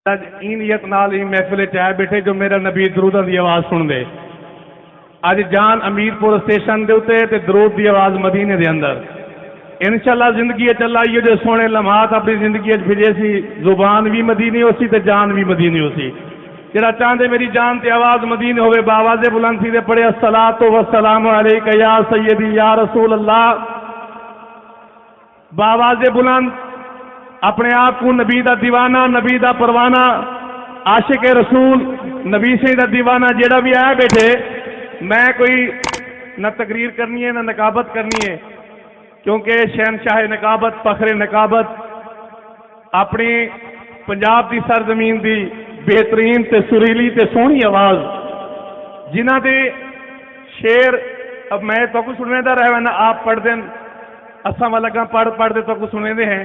نیت نال ہی محفل چائے بیٹھے جو میرا نبی درود دی آواز سن دے. اج جان امیرپور اسٹیشن دے اتے تے درود دی آواز مدینے دے اندر انشاءاللہ زندگی چلا یہ جو سونے لمحات اپنی زندگی بھیجے سی. زبان بھی مدینی ہو سی تے جان بھی مدینی ہو سی. جڑا چاہتے میری جان تے آواز مدینی ہوئے باواز بلند سی تے پڑھے الصلاۃ والسلام علیک یا سیدی یا رسول اللہ. باواز بلند اپنے آپ کو نبی دا دیوانہ نبی دا پروانہ عاشق رسول نبی سے دا دیوانہ جیڑا بھی آیا بیٹھے. میں کوئی نہ تقریر کرنی ہے نہ نقابت کرنی ہے کیونکہ شہنشاہ نقابت فخر نقابت اپنی پنجاب دی سرزمین دی بہترین تے سریلی تے سونی آواز جنہ دے شیر اب میں تو کچھ سننے دا رہے نا آپ پڑھ دیں اساں والا پڑھ دے تو کچھ سنے دے ہیں.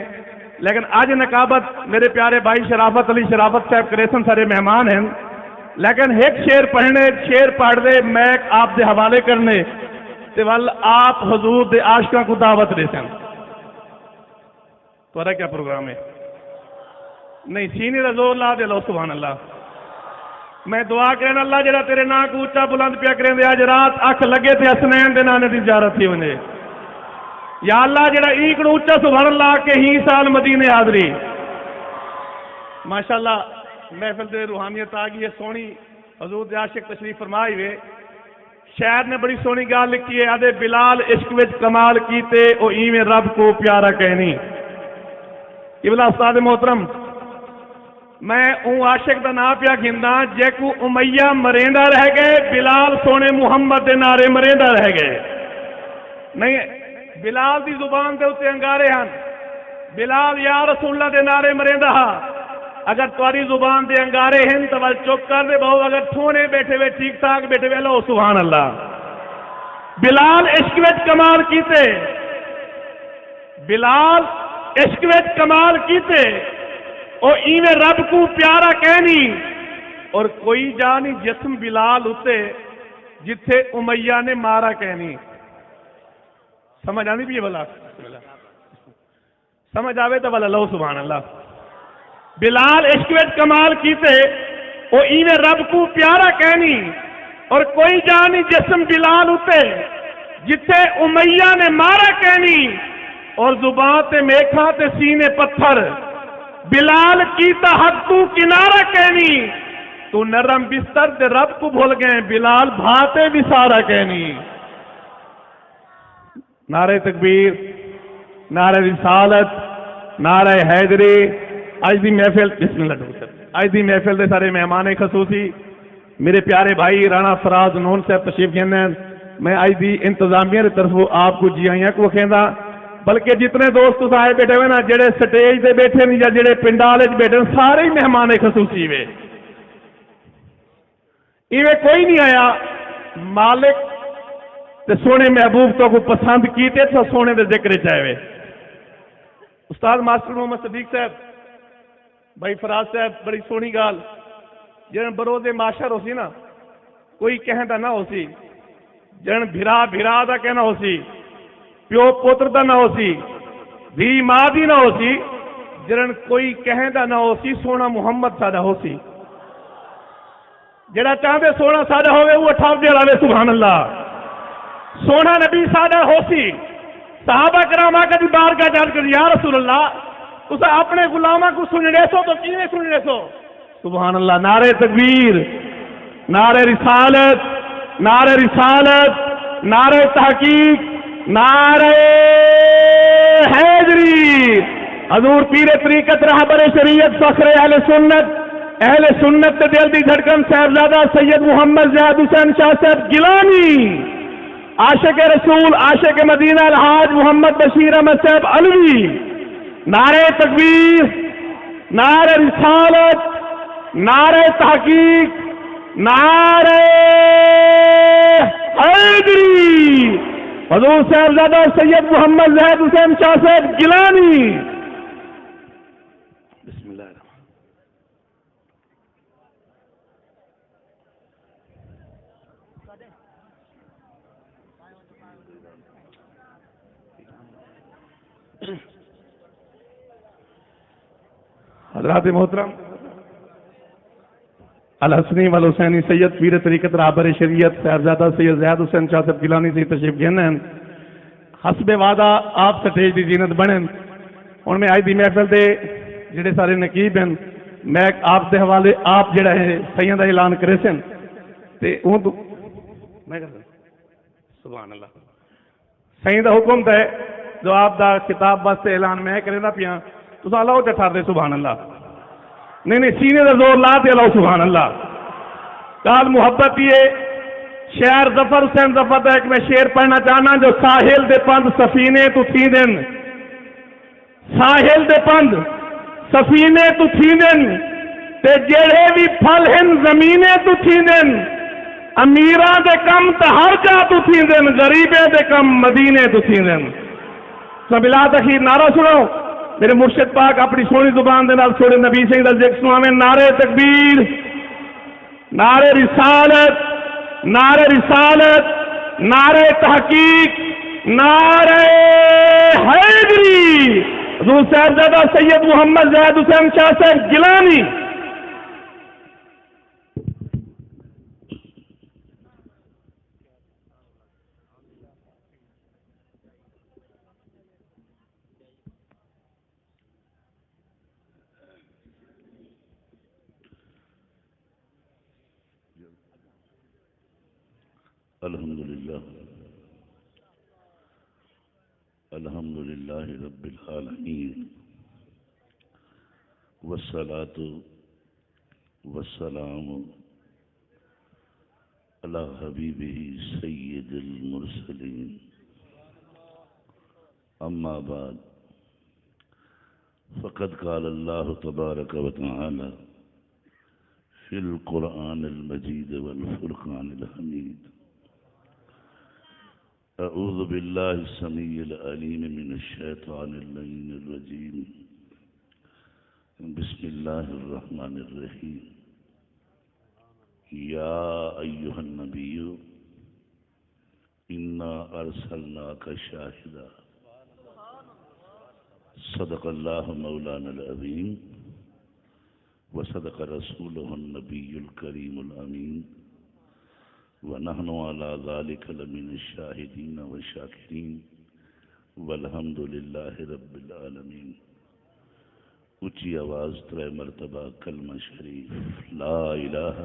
لیکن آج نقابت میرے پیارے بھائی شرافت علی شرافت صاحب کریسن سارے مہمان ہیں. لیکن ایک شیر پڑھنے شیر پڑھ دے میں آپ دے حوالے کرنے تے وال آپ حضور دے عاشقاں کو دعوت دے سن. تمہارا کیا پروگرام ہے؟ نہیں سینی رضور لا دے لو سبحان اللہ. میں دعا کریں اللہ جڑا تیرے نا کو اونچا بلند پیا کریں دے آج رات اکھ لگے تے حسنین دے نانے دی زیارت تھی ونے. یا اللہ جڑا ایک نو اونچا سبحان اللہ کے ہی سال مدینے حاضری. ماشاءاللہ محفل دے روحانیت آ گئی ہے سونی. حضور دے عاشق تشریف فرمائے ہوئے شاعر نے بڑی سونی گال لکھی ہے آدھے بلال عشق وچ کمال کیتے او ایویں رب کو پیارا کہنی. یہ بلا استاد محترم میں اون عاشق دا نام پیا گھندا جے کو امیہ مریندا رہ گئے بلال سونے محمد دے نعرے مریندا رہ گئے. نہیں بلال دی زبان دے اتے انگارے ہن بلال یا رسول اللہ دے نعرے مریندا ہا. اگر تاری زبان دے انگارے ہیں تو ول چپ کر دے بہو. اگر تھونے بیٹھے ہوئے ٹھیک ٹھاک بیٹھے ہوئے لو سبحان اللہ. بلال عشق وچ کمال کیتے بلال عشق وچ کمال کیتے او ایویں رب کو پیارا کہنی. اور کوئی جا نہیں جسم بلال اتے جتھے امیہ نے مارا کہنی. سمجھ آنی بھی ہے بلا سمجھ آوے تو بلا لو سبحان اللہ. بلال عشق وچ کمال کیتے او ایویں رب کو پیارا کہنی. اور کوئی جانی جسم بلال اتے جتھے امیہ نے مارا کہنی. اور زبان تے میکھا تے سینے پتھر بلال کیتا حق تو کنارہ کہنی. تو نرم بستر تے رب کو بھول گئے بلال بھاتے بھی سارا کہنی. نعرہ تکبیر نعرہ رسالت نعرہ حیدری. آج دی محفل بسم اللہ ڈاکٹر آج دی محفل دے سارے مہمان خصوصی میرے پیارے بھائی رانا فراز نون صاحب تشریف گھنے. میں آج دی انتظامیہ کی طرف آپ کو جی آئیاں کو کہندا. بلکہ جتنے دوست صاحب بیٹھے ہوئے نا جڑے سٹیج تے بیٹھے نہیں یا جڑے پنڈال وچ بیٹھے سارے مہمان خصوصی وے. ایویں کوئی نہیں آیا مالک تے سونے محبوب تو کو پسند کیتے تو سونے دے ذکر چاہے. استاد ماسٹر محمد صدیق صاحب بھائی فراز صاحب بڑی سونی گال جن بروز معاشر ہو سی نا کوئی کہندا نہ ہو سی جن بھرا بھرا دا کہنا ہو سی پیو پوتر دا نہ ہو سی بھی ماں دی نہ ہو سی جن کوئی کہندا نہ ہو سی سونا محمد سادہ ہو سی. جڑا چاہتے سونا سادہ ہوئے وہ اٹھاؤ دے والے سبحان اللہ. سونا نبی سادہ ہو سی. صحابہ کرام آ کے بارگاہ جان کر یا رسول اللہ تسا اپنے غلاماں کو سننے سو تو کیویں سننے سو سبحان اللہ. نعرہ تکبیر نعرہ رسالت نعرہ رسالت نعرہ تحقیق نعرہ حیدری. حضور پیر طریقت رہبر شریعت فخر اہل سنت تے دل دی دھڑکن صاحبزادہ سید محمد زیاد حسین شاہ صاحب گیلانی عاشق رسول عاشق مدینہ الحاج محمد بشیر احمد صاحب علوی. نعرہ تکبیر نعرہ رسالت نعرہ تحقیق نعرہ حیدری. حضور صاحبزادہ سید محمد زید حسین شاہ صاحب گیلانی. بسم اللہ الرحمن حضرات محترم الحسنی والحسینی سید پیر طریقت رہبر شریعت صاحبزادہ سید زیاد حسین شاہ صاحب گیلانی سے تشریف گئے ہیں حسب وعدہ آپ سٹیج دی زینت بنے ہوں میں آج دی محفل دے جڑے سارے نقیب ہیں میں آپ دے حوالے آپ جڑا ہے سیاں دا اعلان کرے سن تے اون تو میں سبحان اللہ سیاں دا حکم تے جو آپ دا کتاب واسطے اعلان میں کرے نا پیاں تو اللہ تے ٹھار دے سبحان اللہ نہیں سینے دا زور لا تے اللہ سبحان اللہ کال محبت یہ شعر ظفر حسین ظفر دا ایک میں شعر پڑھنا چاہنا جو ساحل دے پند سفینے تو تھی دن ساحل دے پند سفینے تو تھی دن تے جڑے بھی پھل ہن زمینے تو تھی دن امیراں دے کم تے ہر جا تو تھی دن غریبے دے کم مدینے تو تھی دن سبلا تخیر نعرہ سنو میرے مرشد پاک اپنی سونی زبان دے نال سونے نبی سے دا ذکر سناویں نعرے تکبیر نعرے رسالت نعرے رسالت نعرے تحقیق نعرے حیدری حضور صاحبزادہ سید محمد زید حسین شاہ صاحب گیلانی الحمد لله رب العالمين والصلاة والسلام على حبيبه سيد المرسلين أما بعد فقد قال الله تبارك وتعالى في القرآن المجيد والفرقان الحميد أعوذ بالله السميع العليم من الشيطان اللعين الرجيم بسم الله الرحمن الرحيم يا أيها النبي إنا أرسلناك شاهدا صدق الله مولانا العظيم وصدق رسوله النبي الكريم الأمين ونحن على ذلك لمن الشاهدين والشاكرين والحمد لله رب العالمین. اونچی آواز ترے مرتبہ کلمہ شریف لا الہ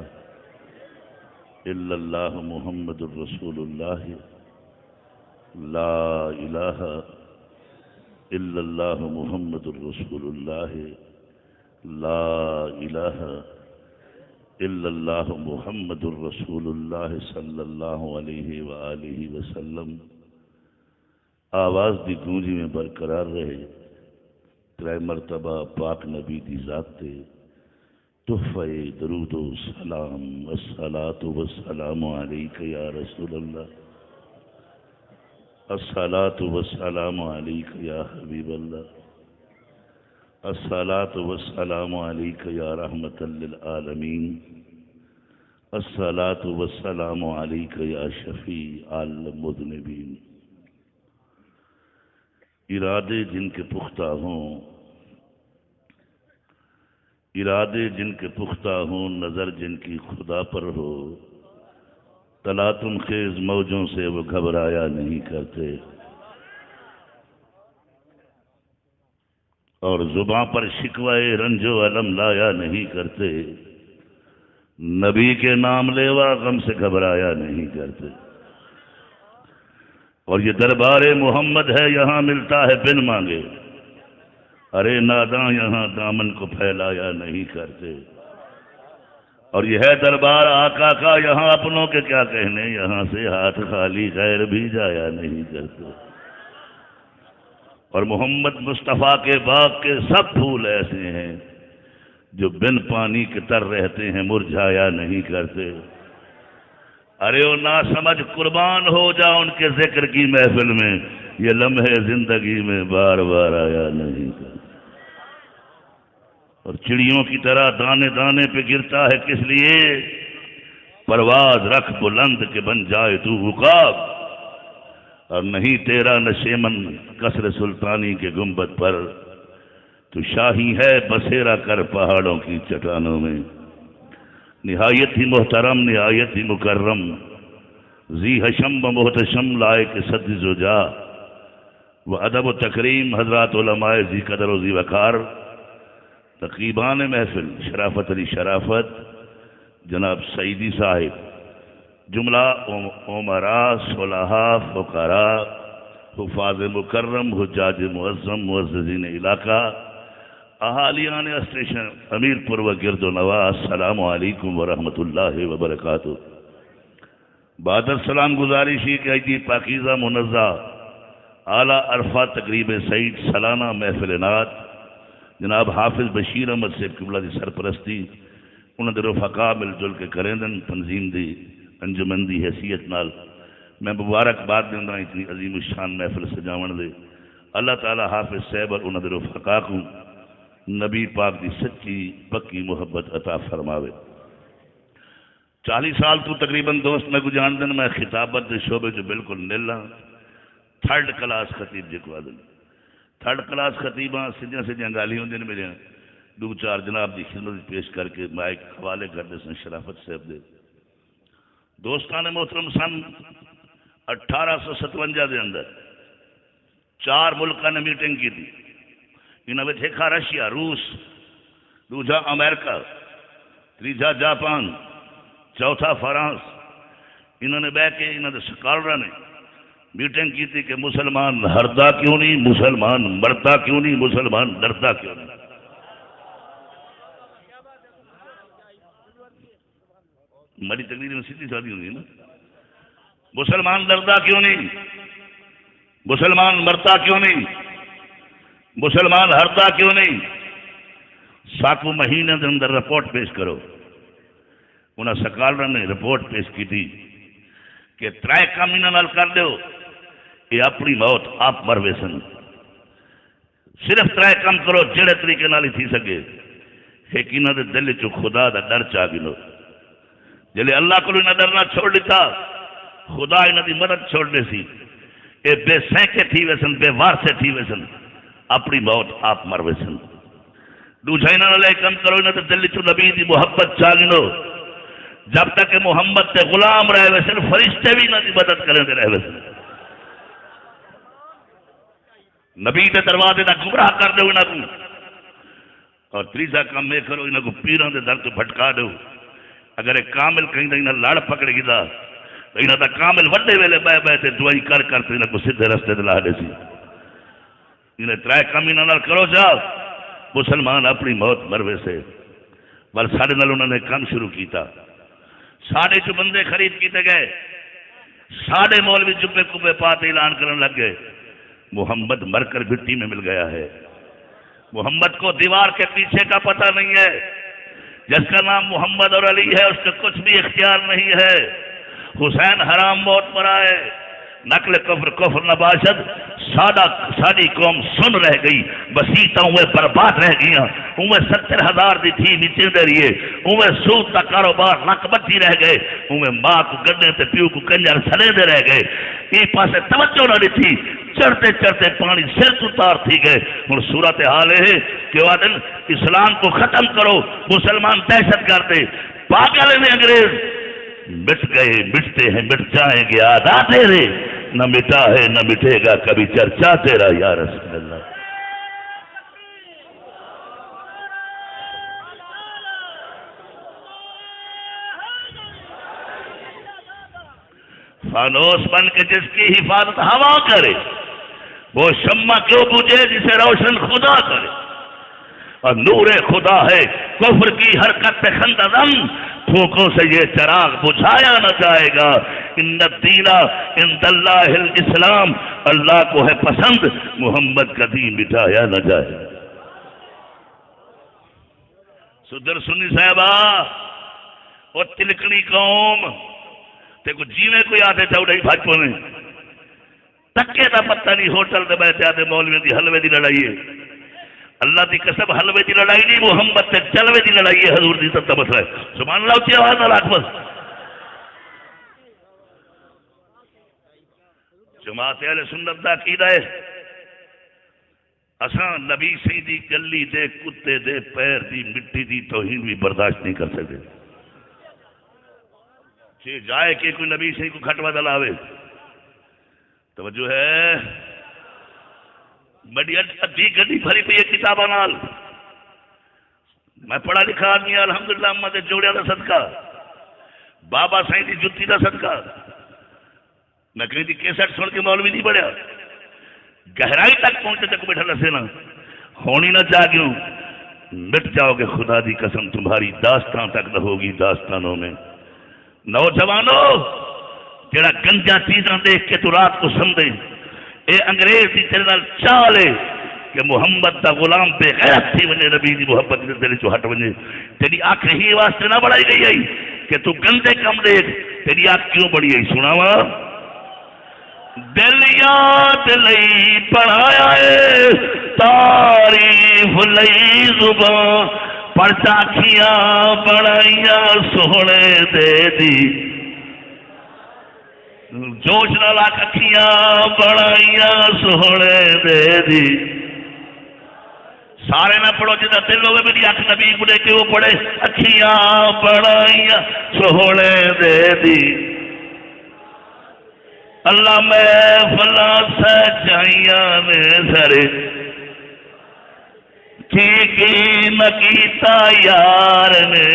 الا اللہ محمد الرسول اللہ لا الہ الا اللہ محمد الرسول اللہ لا الہ الا اللہ محمد الرسول اللہ صلی اللہ علیہ وآلہ وسلم. آواز دی گونجی میں برقرار رہے ترے مرتبہ پاک نبی دی ذات تے تحفہ درود و سلام الصلاۃ والسلام علیک یا رسول اللہ الصلاۃ والسلام علیک یا حبیب اللہ الصلاۃ والسلام علیک یا رحمت للعالمین الصلاۃ والسلام علیک یا شفیع المذنبین. ارادے جن کے پختہ ہوں ارادے جن کے پختہ ہوں نظر جن کی خدا پر ہو تلاطم خیز موجوں سے وہ گھبرایا نہیں کرتے اور زباں پر شکوائے رنج و علم لایا نہیں کرتے نبی کے نام لیوا غم سے گھبرایا نہیں کرتے. اور یہ دربار محمد ہے یہاں ملتا ہے بن مانگے ارے ناداں یہاں دامن کو پھیلایا نہیں کرتے. اور یہ ہے دربار آقا کا یہاں اپنوں کے کیا کہنے یہاں سے ہاتھ خالی غیر بھی جایا نہیں کرتے. اور محمد مصطفیٰ کے باغ کے سب پھول ایسے ہیں جو بن پانی کے تر رہتے ہیں مرجھایا نہیں کرتے. ارے او نا سمجھ قربان ہو جا ان کے ذکر کی محفل میں یہ لمحے زندگی میں بار بار آیا نہیں کرتے. اور چڑیوں کی طرح دانے دانے پہ گرتا ہے کس لیے پرواز رکھ بلند کے بن جائے تو عقاب اور نہیں تیرا نشیمن قصر سلطانی کے گنبد پر تو شاہی ہے بسیرا کر پہاڑوں کی چٹانوں میں نہایت ہی محترم نہایت ہی مکرم ذی حشم و محتشم لائق صد زجا و ادب و تکریم حضرات علماء ذی قدر و ذی وقار، تقریبان محفل شرافت علی شرافت جناب سعیدی صاحب، جملہ عمراء صلحاء فقراء حفاظ مکرم حجاج معظم معززین علاقہ اہالیان اسٹیشن امیر پور و گرد و نواح، السلام علیکم ورحمۃ اللہ وبرکاتہ۔ بعد السلام گزارش ہی کہ ایدی پاکیزہ منزہ اعلیٰ عرفہ تقریب سعید سالانہ محفل نعت جناب حافظ بشیر احمد صاحب قبلہ دی سرپرستی انہوں نے رفقا مل جل کے کریندن تنظیم دی انجمن دی حیثیت نال میں مبارکباد دینا اتنی عظیم الشان محفل سجاون دے۔ اللہ تعالی حافظ صاحب اور انہوں نے رفقا کو نبی پاک دی سچی پکی محبت عطا فرماوے۔ 40 سال تو تقریباً دوست میں کو جان دن میں خطابت دے شعبے جو بالکل نیلا تھرڈ کلاس خطیب جے کو آدن تھرڈ کلاس خطیباں سجیاں سجیاں گالی ہوں دن میرے دو چار جناب دی خدمت پیش کر کے مائک حوالے کر دے سن شرافت صاحب دے دوستان محترم سن 1857 دے اندر 4 ملکہ نے میٹنگ کی تھی۔ انہوں نے دیکھا رشیا روس، دوجا امریکہ، تیجا جاپان، چوتھا فرانس۔ انہوں نے بہ کے انہوں نے سکالرہ نے میٹنگ کی تھی کہ مسلمان ہردا کیوں نہیں، مسلمان مرتا کیوں نہیں، مسلمان ڈرتا کیوں نہیں۔ ہماری تقریر میں سیدھی سادھی ہوگی نا، مسلمان ڈرتا کیوں نہیں، مسلمان مرتا کیوں نہیں، مسلمان ہرتا کیوں نہیں۔ 7 مہینے کے اندر رپورٹ پیش کرو۔ انہاں سکالرہ نے رپورٹ پیش کی تھی کہ 3 کام انہاں نال کر دیو یہ اپنی موت آپ مروے سن۔ صرف 3 کام کرو جڑے طریقے نال ہی تھی سکے۔ ایک انہاں دے دل چ خدا دا ڈر چا گنو، جلے اللہ کو انہاں ڈرنا چھوڑ دیتا خدا انہاں دی مدد چھوڑ دے سی۔ اے بے سینکے تھی ویسن، بے وارثے تھی ویسن، اپنی موت آپ مروے سن۔ دوسرا انہاں نال کم کرو انہاں دے دل چ نبی دی محبت چا گنو، جب تک کہ محمد تے غلام رہے ویسن فرشتے بھی انہاں دی مدد کریں دے رہے ویسن۔ نبی دے دروازے دا گمراہ کر دو انہاں کو۔ اور تیسرا کام یہ کرو انہاں کو پیراں دے در تو بھٹکا دو۔ اگر ایک کامل کہیں انہاں لڑ پکڑ گیا تو انہاں دا کامل وڈے ویلے بہ بہ تے دعائی کر کر تے انہاں کو سیدھے رستے تے لا دے سی۔ انہیں 3 کام انہاں نال کرو جا مسلمان اپنی موت مروے سے۔ بل ساڈے نال انہوں نے کام شروع کیتا، ساڈے چ بندے خرید کیتے گئے، ساڈے مولوی جبے کبے پاتے اعلان کرنے لگ گئے محمد مر کر مٹی میں مل گیا ہے۔ محمد کو دیوار کے پیچھے کا پتہ نہیں ہے، جس کا نام محمد اور علی ہے اس کا کچھ بھی اختیار نہیں ہے۔ حسین حرام موت پر آئے، نقل کفر کفر نباشد، ساری قوم سن رہ گئی، بسیطا ہوئے برباد رہ گیا، ہوئے 70,000 دی تھی نیچے دے رہیے، ہوئے سود کا کاروبار نقبتی رہ گئے، ہوئے ماں کو گڑنے تے پیو کو کنجر سلے دے رہ گئے۔ یہ پاسے توجہ نہ تھی، چڑھتے چڑھتے پانی سر تو تار تھی گئے۔ اور صورتحال ہے کہ وادن اسلام کو ختم کرو، مسلمان دہشت گردے پاگل میں انگریز مٹ گئے، مٹتے ہیں، مٹ جائیں گے آدھا تیرے، نہ مٹا ہے نہ مٹے گا کبھی چرچا تیرا یا رسول اللہ۔ فانوس بن کے جس کی حفاظت ہوا کرے وہ شمع کیوں بجھے جسے روشن خدا کرے۔ اور نور خدا ہے کفر کی حرکت پہ خنددم، پھونکوں سے یہ چراغ بجھایا نہ جائے گا۔ ان الدین عند اللہ الاسلام، اللہ کو ہے پسند، محمد کا دین مٹایا نہ جائے گا۔ صدر سنی صاحبہ وہ تلکنی قوم تے کو جیویں کوئی آتے چاوڑائی بھاج پونے تکے دا پتہ نہیں، ہوٹل دے بیٹھے آتے مولوی دی حلوے دی لڑائی ہے۔ اللہ دی قسم حلوے دی لڑائی نہیں، محمد تے جلوے دی لڑائی ہے، حضور دی عزت دا مسئلہ ہے۔ سبحان اللہ اچھی آواز نہ لاکھ بس۔ جماعت اہل سنت دا عقیدہ ہے اساں نبی سی دی گلی دے کتے دے پیر دی مٹی دی توہین بھی برداشت نہیں کر سکتے۔ سے جائے کہ کوئی نبی سے کو کھٹوا دلاوے توجہ ہے بڑی ادھی گڈی بھری پئی ہے کتاباں نال میں پڑھا لکھا آدمی الحمدللہ اما دے جوڑیاں دا صدقہ بابا سائیں دی جتی دا صدقہ میں کہیں دی کیسٹ سن کے مولوی نہیں پڑھیا گہرائی تک پہنچے تک بیٹھا لسے نا ہونی نہ جاگیوں مٹ جاؤ گے خدا دی قسم تمہاری داستان تک نہ ہوگی داستانوں میں نوجوانوں جڑا گنجا چیزاں دیکھ کے تو رات کو سمجھے اے انگریز دی تیرے نال چالے کہ محمد دا غلام بے غیرت تھی ونے نبی دی محبت دے دل چوں ہٹ ونے تیری آنکھ ہی واسطے نہ بڑھائی گئی ہے کہ تو گندے کم دیکھ تیری آنکھ کیوں بڑی ہے سناوا دل یاد لئی پڑھایا ہے تعریف لئی زبان پڑھتا کھیا بڑھائیاں سونے دے دی جوش نال اکھیاں بڑھائیاں سونے دے دی سارے نہ پڑھو جدا دل ہوئے میری اکھ نبی کو لے کے وہ پڑھے اکھیاں بڑھائیاں سونے دے دی اللہ میں فلا سچائیاں نے سرے کی نکیتا یار نے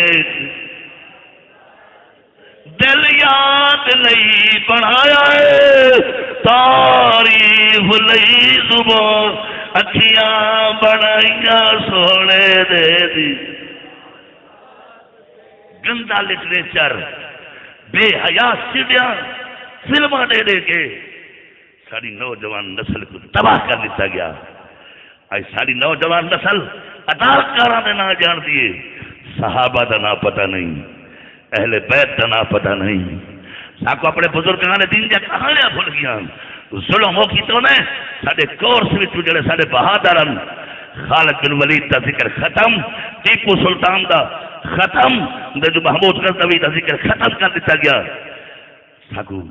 دل یاد لئی بنایا ہے تعریف لئی زبان اکھیاں بنائیاں سونے دے دی گندا لٹریچر بے حیا سیڑیاں فلماں دے دے کے ساری نوجوان نسل کو تباہ کر دیتا گیا آج ساری نوجوان نسل اداکاراں دے نہ جان دیے صحابہ دا نہ پتہ نہیں اہل بیت دا نہ پتہ نہیں ساکو اپنے بزرگاں نے دین دیا کہانیاں بھول گیا ظلم ہو کی تو نے ساڈے کورس وچ جڑے ساڈے بہادرن خالد بن ولید دا ذکر ختم ٹیپو سلطان دا ختم جو محمود غزنوی دا ذکر ختم کر دیتا گیا ساکو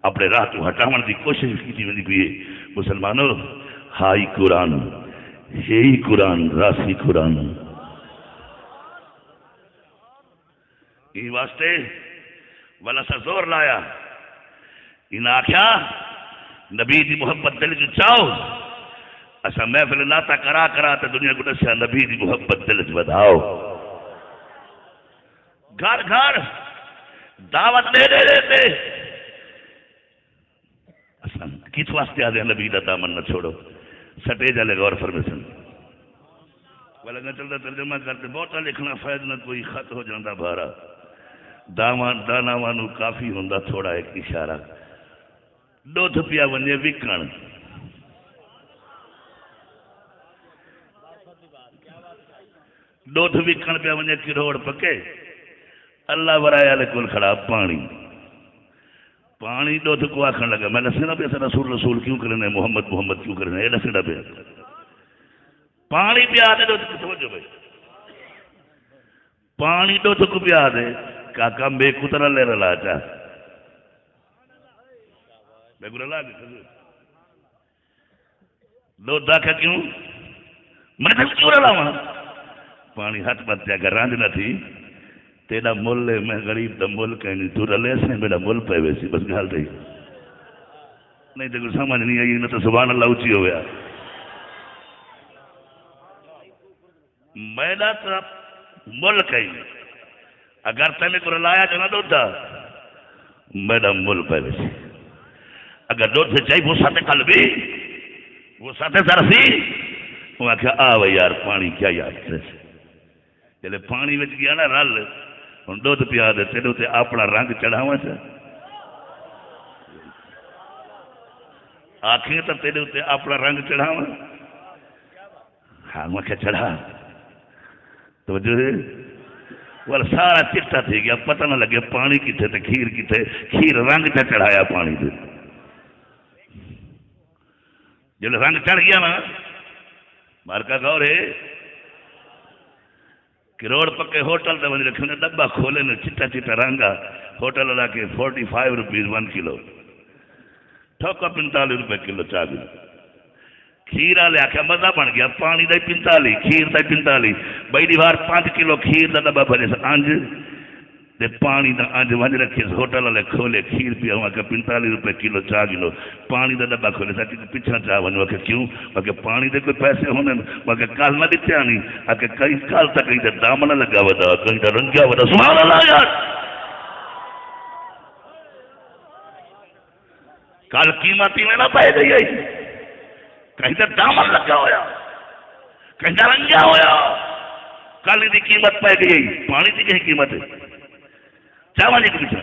اپنے راہ تو ہٹاون دی کوشش کی ویندی پئی مسلمانوں ہائی قرآن ہی قرآن راسی قرآن یہ واسطے والا سا زور لایا ان آخیا نبی دی محبت دل جو چاہو اچھا محفل لاتا کرا کرا تو دنیا کو دسیا نبی دی محبت دل جو بدھاؤ گھر گھر دعوت دے دے دیتے کس واسطے آدھے نبی دا دامن نہ چھوڑو سٹے جالے غور فرمیسن والا نہ چلتا ترجمہ کرتے بہتا لکھنا فائد نہ کوئی خط ہو جاندہ بھارا داناوانو کافی ہوندہ تھوڑا ایک اشارہ دودھ پیا ونجے وکن دودھ وکن پیا ونجے کروڑ پکے اللہ برایا لکل کھڑا پانی پانی دودھ کو آکھن لگا میں نسینا پہ رسول رسول کیوں کرنے محمد محمد کیوں کرنے یہ نسینا پہ پانی پیا دے دودھ کو سمجھو بھائی پانی دودھ کو پیا دے کاکا میں کتنا لے رلا چاہ میں کو رلا دے دودھ داکھا کیوں میں نے کیوں رلا ہوں پانی ہاتھ مت جا کر رانج نہ تھی تیرا مل ہے میں غریب دا مل کہیں تو رلے سے میرا مل پہ ویسی بس گھال رہی نہیں تو کچھ سمجھ نہیں آئی نہ تو سبحان اللہ اچھی ہو گیا میرا تو مل کہیں اگر تینے کو رلایا جانا دو تھا میرا مل پہ ویسی اگر دو سے چاہیے وہ ساتھ قلبی وہ ساتھ سرسی وہ کہا آوے یار پانی کیا یاد کرے جلے پانی وچ گیا نا رل ہوں دودھ پیا دے تیرے تے اپنا رنگ چڑھاوا چا آخیں تو تیرے تے اپنا رنگ چڑھاوا ہاں میں کیا چڑھا تو جو ہے وہ سارا چٹا تھی گیا پتہ نہ لگے پانی کتنے تے کھیر کتنے کھیر رنگ تے چڑھایا پانی دے جلے رنگ چڑھ گیا نا مار کا غور ہے کروڑ پکے ہوٹل دے وجہ رکھنے ڈبا کھولے نے چٹا چٹا رنگا ہوٹل والا کے 45 روپیز 1 کلو ٹھوکا 45 روپے کلو چاہ گیا کھیر والے آخیا مزہ بن گیا پانی دا 45 کھیر دا 45 بئی دیوار 5 کلو کھیر دا ڈبا بھرے انج تے پانی دا انج ونج رکھے ہوٹل والے کھولے کھیر پیا ہوا کہ 45 روپے کلو چاہ کلو پانی دا ڈبا کھولے سا کہ پیچھا چاہ ونجو کہ کیوں کہ پانی دے کوئی پیسے ہونے کہ کل نہ دیتے آنی کہ کئی کال تک کہیں تے دامن لگا ودا کہیں تے رنگیا ودا سبحان اللہ یار کل قیمتی میں نہ پہ گئی آئی کہیں تے دامن لگا ہویا کہیں تے رنگیا ہویا کل دی قیمت پہ گئی پانی دی کہیں قیمت ہے چاہاں جی کچھ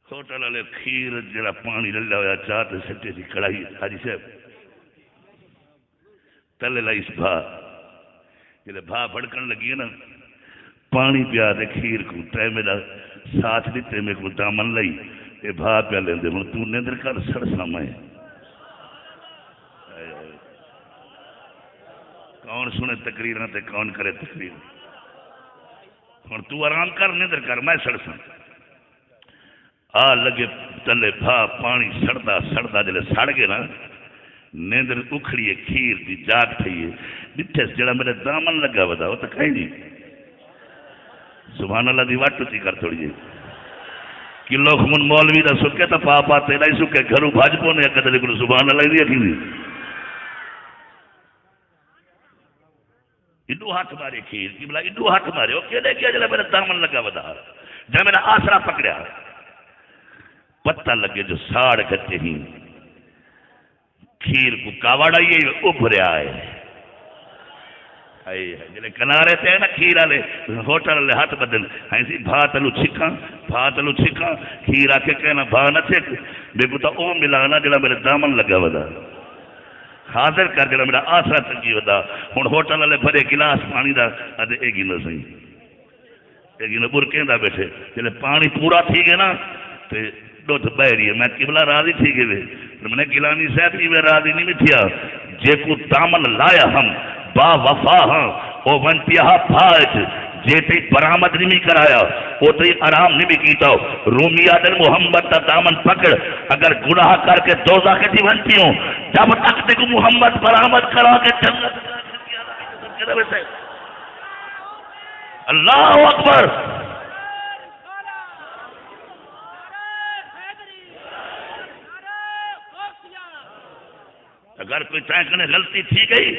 ہوٹل والے کھیر جڑا پانی للا ہوا چاہ تے سٹے دی کڑائی حاجی صاحب تلے لائی اس بھا جلے بھا بھڑکن لگی ہے نا پانی پیا دے کھیر کو تے میرا ساتھ دیتے میں کو دامن لائی اے بھا پیا لیں دے تو نیندر کر سڑ سامائے کون سنے تقریریں تے کون کرے تقریر ہوں تو آرام کر نیندر کر میں سڑ سا آ لگے تلے بھا پانی سڑتا سڑتا جلے سڑ گئے نا نیندر اکھڑی ہے کھیر دی جاگ تھئی ڈٹھے جڑا میرے دامن لگا ودا وہ تو کہیں نہیں سبحان اللہ دی واٹ تی کر تھوڑی جی کلو خمن مولوی دا سکے تا پاپا تیرا ہی سکے گھروں بھاجپوں نے کدے کو سبحان اللہ دی اکھی دی ایڈو ہاتھ مارے کھیر کی بلا ایڈو ہاتھ مارے وہ کہنے کیا جلے میرا دامن لگا ودا جب میرا آسرا پکڑیا پتہ لگے جو ساڑ گتے ہی کھیر کو کاوڑا یہ ابھریا ہے جلے کنارے تے نا کھیر والے ہوٹل والے ہاتھ بدل ایسی بھات لو چھکا کھیر آ کے کہنا بھا نہ چھک بے کو تو او ملانا جڑا میرے دامن لگا ودا حاضر کر جڑا میرا آسرا تنگی ودا ہن ہوٹل والے بھرے گلاس پانی دا ادے ایگی نہ سہی ایگی نہ برکیندا بیٹھے جلے پانی پورا تھی گئے نا تے دودھ بہ رہی ہے میں قبلہ راضی تھی گئے میں نے گیلانی صاحب کی میں راضی نہیں تھیا جے کو دامن لایا ہم با وفا ہاں او ونتیا پھاج جے تے برآمد نہیں کرایا او تے آرام نہیں کیتا رومی آدل محمد دا دامن پکڑ اگر گناہ کر کے دوزخ کی ونتی ہوں جب تک تے کو محمد برآمد کرا کے جنت اللہ اکبر اگر کوئی چاہے غلطی تھی گئی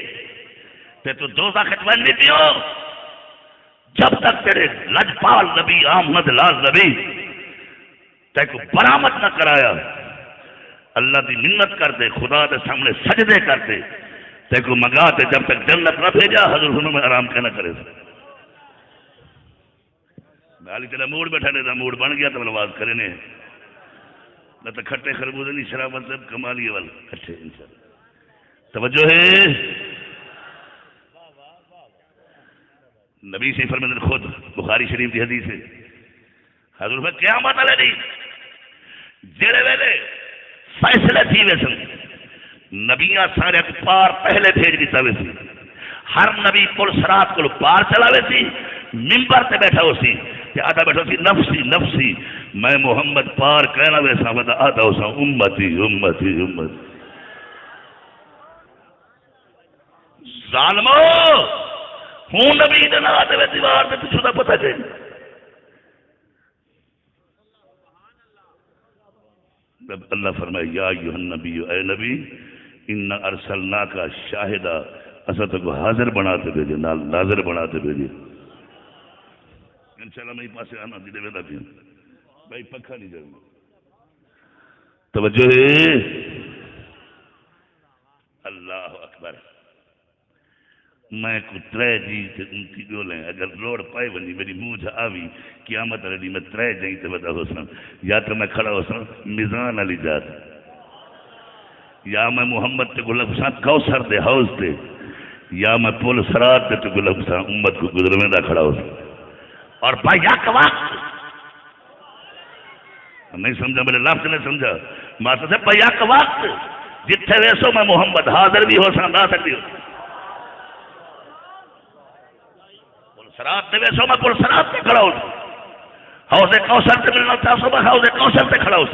تو دوزخ بن بھی پیو جب تک تیرے لجپال نبی احمد لال نبی تے کو برآمد نہ کرایا اللہ دی منت کر دے خدا دے سامنے سجدے کر دے تے کو منگا دے جب تک جنت نہ بھیجا حضور ہنوں میں آرام کہنا کرے گالی تیرا موڑ بیٹھا نے موڑ بن گیا تو بلواز کرے نے نہ تو کھٹے خربوزے نہیں شراب مطلب کمالی وال کھٹے انشاءاللہ توجہ ہے نبی سے فرماتے خود بخاری شریف کی حدیث ہے حضور میں قیامت والے نہیں جڑے ویلے فیصلے تھی ویسن نبیاں سارے پار پہلے بھیج دیتا ویسی ہر نبی پل سرات کو پار چلا ویسی ممبر تے بیٹھا ہو سی آدھا بیٹھا سی نفسی نفسی میں محمد پار کہنا ویسا بتا آدھا ہو سا امتی امتی امتی ظالمو ہوں نبی دے نہ آتے ہوئے دیوار دے پچھو دا پتہ جائے اللہ فرمائے یا ایوہ النبی اے نبی ان ارسلناکا شاہدہ اسا کو حاضر بناتے بھیجے ناظر بناتے بھیجے انشاءاللہ میں ہی پاسے آنا دیدے ویدہ بھی بھائی پکھا نہیں جائے توجہ ہے اللہ اکبر میں کو ترے جی تے انتی گولیں اگر لوڑ پائے بنی میری موجہ آوی قیامت علی میں ترے جائیں تے بدا ہو سن یا تو میں کھڑا ہو سن میزان علی جات یا میں محمد تے گلب سان کوثر دے حوض دے یا میں پول سرات دے تے گلب سان امت کو گزر دا کھڑا ہو سن اور بیاک وقت نہیں سمجھا میرے لفظ نہیں سمجھا ماتا سے بیاک وقت جتھے ویسو میں محمد حاضر بھی ہو سن نہ سکتی ہو سرات دے ویسو میں پل سرات تے کھڑا ہو حوض کوثر تے ملنا چاہو میں حوض کوثر تے کھڑا ہو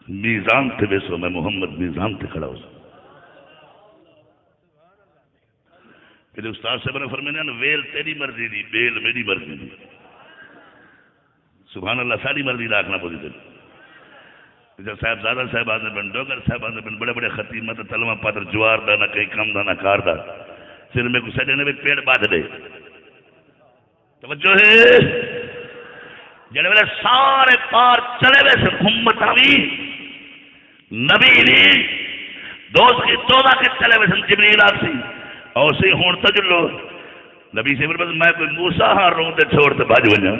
میزان تے ویسو میں محمد میزان تے کھڑا ہو میرے استاد صاحب نے فرمایا نا ویل تیری مرضی دی بیل میری مرضی دی سبحان اللہ ساری مرضی راکھنا پوری دل جب صاحب زادہ صاحب آدھے بن ڈوگر صاحب آدھے بن بڑے بڑے خطیب مت تلوہ پاتر جوار دا نہ کہیں کم دا نہ کار دا سر میں کچھ سجنے میں پیڑ بات دے توجہ ہے جڑے ویلے سارے پار چلے وے سے امت آوی نبی نہیں دوست کی توبہ کے چلے وے سے جبریل آسی اور اسی ہون تجلو نبی سے فرمایا میں کوئی موسیٰ ہاں رون دے چھوڑ تے بھاج ونجا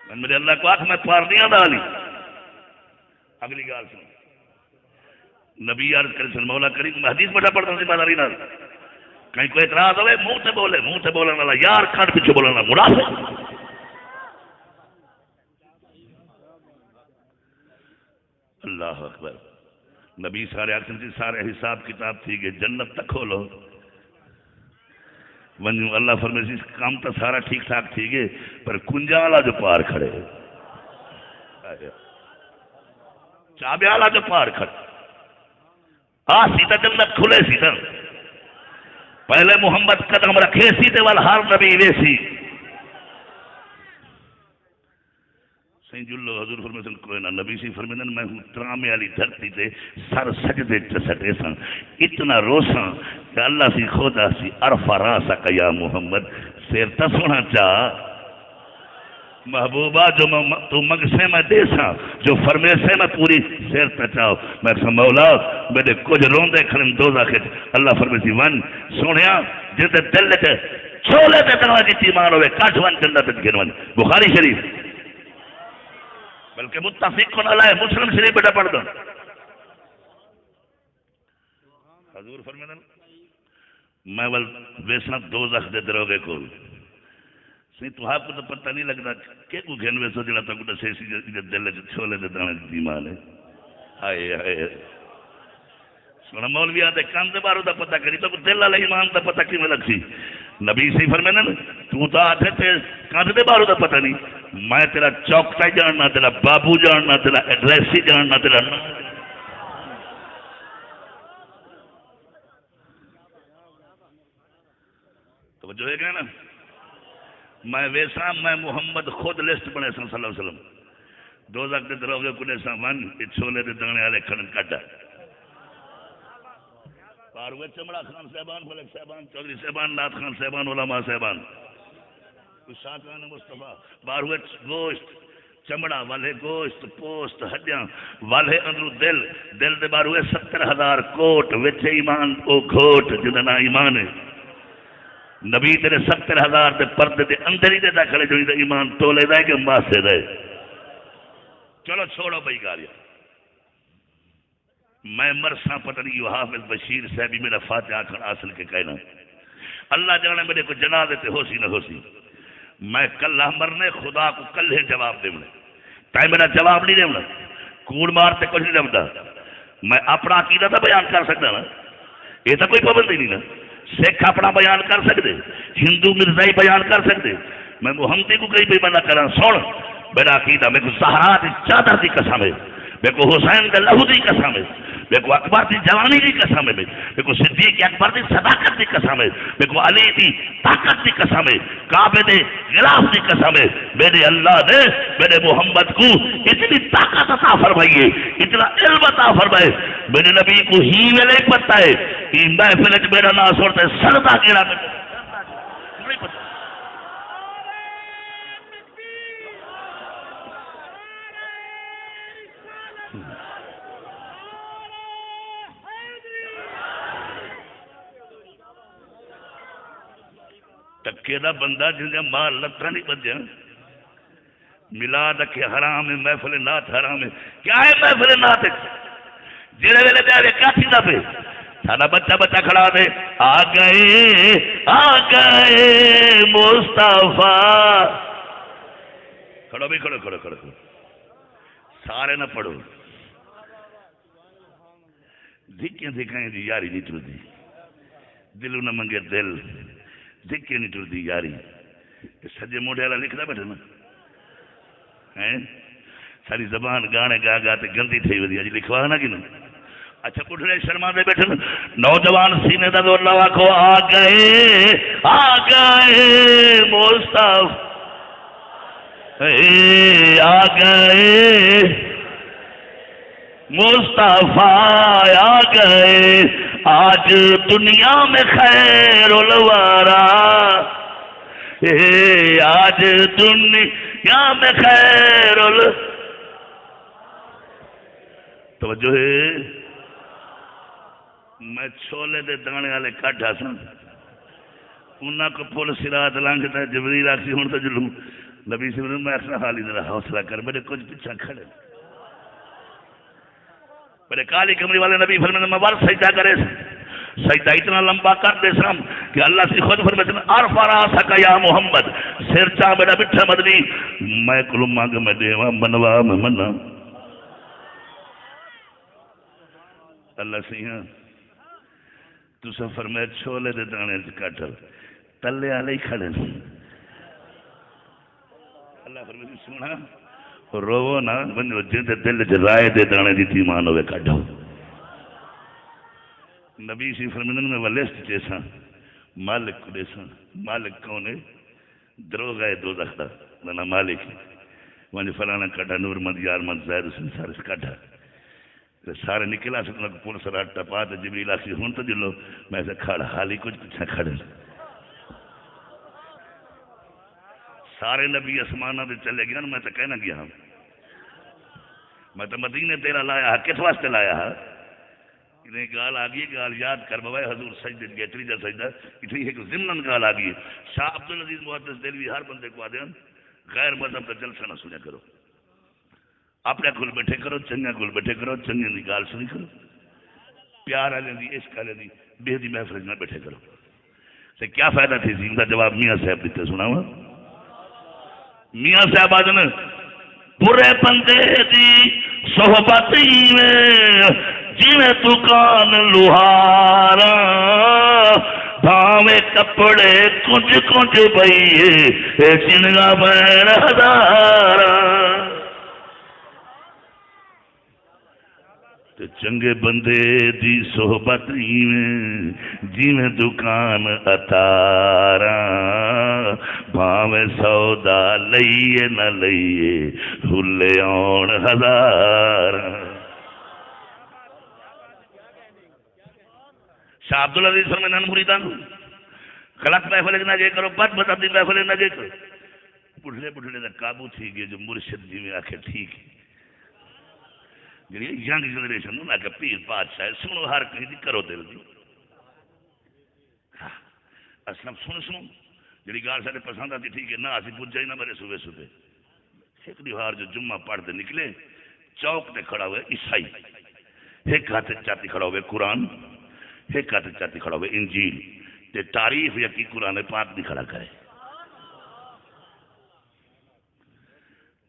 میں میرے اللہ کو آنکھ میں پار نہیں آدھا لی اگلی گال سن نبی عرض کرے سن مولا کریم میں حدیث بڑا پڑھتا ہوں ذمہ داری نہ کہیں کوئی اعتراض ہوئے منہ سے بولنے والا یار کھڑ پیچھے بولنا منافق اللہ اکبر نبی سارے آخر تھی سارے حساب کتاب تھی گئے جنت تک کھولو ونجو اللہ فرمائے کام تو سارا ٹھیک ٹھاک تھی گئے پر کنجا والا جو پار کھڑے چابے والا جو پار کھڑے سیدھا جنت کھلے سیدھا پہلے محمد قدم رکھے سیدھے وال ہر نبی ویسی سین جلو حضور فرمیدن کوئی نہ نبی سی فرمیدن میں ہوں ترامے والی دھرتی تے سر سجدے چسٹے سن اتنا روساں کہ اللہ سی خدا سی عرفہ راسا کا یا محمد سیر تسونا چاہ محبوبہ جو تو مگسے میں دے سا جو فرمیسے میں پوری سیر تچاؤ میں کہا مولا میرے کچھ روندے کھڑن دوزہ کھچ اللہ فرمیسی ون سونیا جیسے دل تے چھولے تے تنوہ جیتی ایمان ہوئے کاٹ ون جنت تے گھن ون بخاری شریف بلکہ متفقن علیہ مسلم شریف بیٹا پڑھ دو حضور فرمیدن میں ول ویسنا دوزخ دے دروگے کو سی تو آپ کو تو پتہ نہیں لگتا کہ کو گھن ویسو جڑا تو کو سیسی دل چھولے دے دانے دی ایمان ہے ہائے ہائے سونا مولویاں دے کان دے بارو دا پتہ کری تو دل علیہ ایمان دا پتہ کی میں لگ سی نبی سی فرمیدن تو تو آتے تے کان دے بارو دا پتہ نہیں میں تیرا چوکتا جاننا تیرا بابو جاننا تیرا ایڈریسی جاننا تیرا توجہ ہے کہ نا میں ویسا میں محمد خود لسٹ بنے صلی اللہ علیہ وسلم دوزخ دے دروگے کنے سا ون چھولے دے دانے والے کھڑن کٹا پاروے چمڑا خان صاحبان فلک صاحبان چودھری صاحبان نات خان صاحبان علماء صاحبان شاکران مصطفیٰ باروے گوشت چمڑا والے گوشت پوست ہڈیاں والے اندرو دل دے باروے 70,000 کوٹ وچے ایمان او گھوٹ جننا ایمان ہے نبی تیرے 70,000 دے پردے دے اندر ہی دے داخلے جو ایمان تولے دائے کہ ماسے دائے چلو چھوڑو بھائی گاریا میں مرساں پتہ نہیں حافظ بشیر صاحبی میرا فاتحہ کھڑا حاصل کے کہنا اللہ جانے میرے کو جنازے تے ہو سی نہ ہو سی میں کل مرنے خدا کو کل ہے جواب دے تائیں میرا جواب نہیں دے کوڑ مارتے کچھ نہیں دمتا میں اپنا عقیدہ تو بیان کر سکتا نا یہ تو کوئی پابندی نہیں نا سکھ اپنا بیان کر سکتے ہندو مرزائی بیان کر سکتے میں محمدی کو کہیں بھی منع کرا سن میرا عقیدہ میرے کو زہرا دی چادر دی قسم ہے میرے کو حسین کے لہو دی قسم ہے میرے کو اکبر دی جوانی دی قسم ہے میرے کو صدیق اکبر دی صداقت دی قسم ہے میرے کو علی دی طاقت دی قسم ہے کعبے دے غلاف دی قسم ہے میرے اللہ نے میرے محمد کو اتنی طاقت عطا فرمائی ہے اتنا علم عطا فرمائے میرے نبی کو ہی ویلے پتہ ہے کہ محفل میرا نام سنتے سردا کیڑا نہیں پتہ ٹکے دا بندہ جن کا مال لتھا نہیں بجیا ملاد کے حرام ہے محفل نات حرام ہے کیا ہے محفل نات جڑے ویلے دے کیا تھی دا پہ سارا بچہ کھڑا دے آ گئے مصطفیٰ کھڑو بھی کھڑو سارے نہ پڑھو دھکیں دی یاری نہیں ٹرتی دلوں نہ منگے دل دھکے نہیں ٹرتی یاری سجے موڈے والا لکھتا بیٹھا نا ساری زبان گانے گا تے گندی تھی ودی اج لکھوا نا کہ اچھا بڑھڑے شرما دے بیٹھے نوجوان سینے دا دور لوا کو آ گئے مصطفیٰ آ گئے مصطفیٰ آ گئے آج دنیا میں خیر الورا آج دنیا میں خیر توجہ ہے میں چھولے دے دانے والے کھڈا سن انہاں کو پل سرات لنگتا جبریل آخسی ہوں تو جلوں نبی سے میں اصلا حالی ذرا حوصلہ کر میرے کچھ پیچھا کھڑے میرے کالی کمری والے نبی فرمانے میں ور سجدہ کرے سجدہ اتنا لمبا کر دے سام کہ اللہ سے خود فرماتے عرف راسک یا محمد سر چاہ میرا بٹھا مدنی میں کلو مانگ میں دیوا منوا میں منا اللہ سیاں تو سفر میں چھولے دے دانے کٹل تلے والے ہی کھڑے اللہ فرماتے سونا رو نا بنو جن دل چ رائے دے دانے دی تیمان ہوئے کھڑو نبی سی فرماتے میں ولست جیسا مالک کو دیسا مالک کون ہے دروغ ہے دوزخ دا نا مالک وہاں فلانا کٹا نور مند یار مند زید حسین سارے کٹا سارے نکلا سکنا پولیس رات ٹپا تو جبریل آخسی ہوں تو جلو میں سے کھڑا حالی کچھ پیچھا کھڑے سارے نبی اسمانہ دے چلے گیا نا میں تو کہنا گیا میں تو مدینے تیرا لایا کس واسطے لایا انہیں گال آ گئی گال یاد کر بوائے حضور سجدے گئے تریجا سجدہ اتنی ایک ضمن گال آ گئی شاہ عبدالعزیز محدث دہلوی ہر بندے کو آدھے غیر مذہب کا جلسہ نہ سنا کرو اپنے کول بیٹھے کرو چنگا کول بیٹھے کرو چنگے کی گال سنی کرو پیار والے دی عشق والے دی بے دی محفل نہ بیٹھے کرو تو کیا فائدہ تھی ان کا جواب میاں صاحب دیتے سنا ہوا میاں صاحب آدھن برے بندے دی صحبت میں جی میں دکان لوہارا بھاوے کپڑے کنج کنج بئیے چنگا بین ہزارا چنگے بندے دی صحبت میں جی میں دکان اتارا بھاوے سودا لئیے نہ لئیے ہلے آن ہزار شاہ عبدالعزیز فرمانے مریدان غلط محفل نہ گئے کرو بد مذہبی محفل نہ گئے کرو بڑھڑے بڑھڑے دا قابو تھی گئے جو مرشد جی میں آکھے ٹھیک ہے ینگ جنریشن انہوں نے پیر بادشاہ سنو ہر کہیں دی کرو دل دی اسلام سنو جی گال سارے پسند آتی ٹھیک ہے نہ اسی پوچھ جائے نہ میرے صبح صبح ایک دیوار جو جمعہ پڑھ دے نکلے چوک تے کھڑا ہوئے عیسائی ایک ہاتھ چاتی کھڑا ہوئے قرآن ایک ہاتھ چاتی کھڑا ہوئے انجیل تے تعریف یا کی قرآن پاک نہیں کھڑا کرے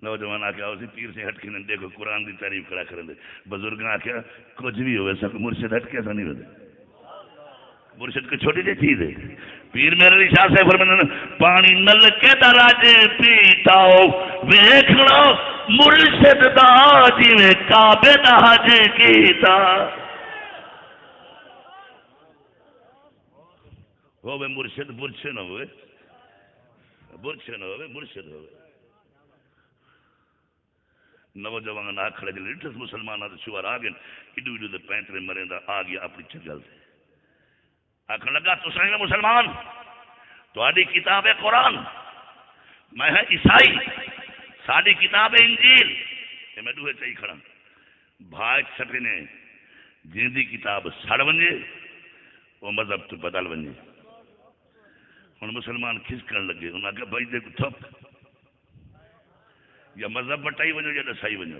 نوجوان آ کے اسی پیر سے ہٹ کے دیکھو قرآن کی تعریف کھڑا کریں دے بزرگ آ کے کچھ بھی ہوئے سب مرشد ہٹ کے ایسا نہیں ہوتا مرشد کو چھوٹی سی چیز ہے پیر میرے شاہ سے فرمانے پانی نل کے دراج پیتا ہو ویکھ لو مرشد دا جی میں کعبے دا حج کیتا ہوئے مرشد برچے نہ ہوئے برچے نہ ہوئے مرشد ہوئے نوجوان آ کھڑے جلے اٹھس مسلمان آدھے شوار آگئے ایڈو ایڈو دے پینترے مرندہ آ گیا اپنی چگل سے آکھنے لگا تو سنگے مسلمان تو آدھی کتاب ہے قرآن میں ہے عیسائی ساری کتاب ہے انجیل یہ میں دوہے چاہی کھڑا بھائی سکنے جن دی کتاب سڑ بنجے وہ مذہب تو بدل بنجے ہن مسلمان کھس کرن لگے انہاں کہا بھائی دیکھ تھپ یا مذہب بٹائی ونجو یا دسائی ونجو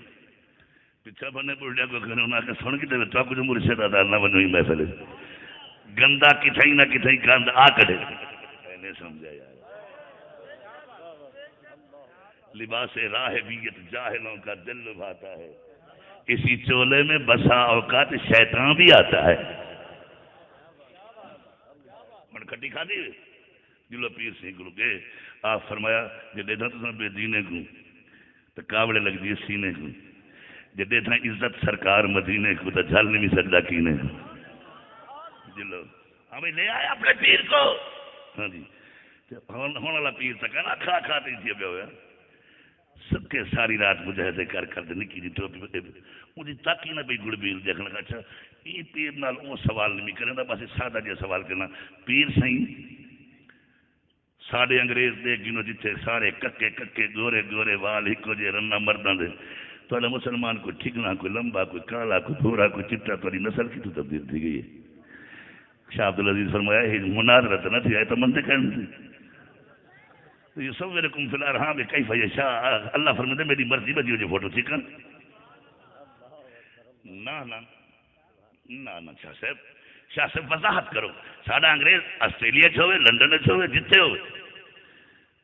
پچھا بنے بڑھڑیا کو کہنے انہاں کہ سن کی تے تو کچھ مرشد ادا نہ ونجو ہی محفل گندا کتھائی نہ کتھائی گند آ کڑے نہیں سمجھا یار لباس راہبیت جاہلوں کا دل لبھاتا ہے اسی چولے میں بسا اوقات شیطان بھی آتا ہے من کھٹی کھا دی جلو پیر سے گلو گئے آپ فرمایا کہ دیکھا تو بے دینے کو تو کاوڑے لگ دیے سینے کو جدے تھا عزت سرکار مدینے کو تو جھل نہیں سکتا کینے جلو ہمیں لے آئے اپنے پیر کو ہاں جی ہونے والا پیر تک نا کھا کھاتے تھی اب ہوا سب کے ساری رات مجاہدے کر دے نکی جی ٹوپی مجھے تک ہی نہ پی گڑ بیل دیکھنے کا اچھا یہ پیر نال وہ سوال نہیں کریں بس سادہ جہا سوال کرنا پیر سہی ساڑے انگریز دے گنو جتھے سارے ککے ککے گورے گورے وال ہکو جے رنا مرداں دے تو مسلمان کوئی ٹھگنا کوئی لمبا کوئی کالا کوئی بھورا کوئی چٹا تاری نسل کی تو تبدیل تھی گئی ہے شاہ عبدالعزیز فرمایا یہ مناظرت نہ تھی تو منطق کرنی تھی تو یہ سب میرے کم فی الارحام میں کئی فیہ شاہ اللہ فرماتے میری مرضی بجی ہو جو فوٹو چکن نہ شاہ صاحب وضاحت کرو ساڑا انگریز آسٹریلیا چھوئے لندن چھوئے جتے ہوئے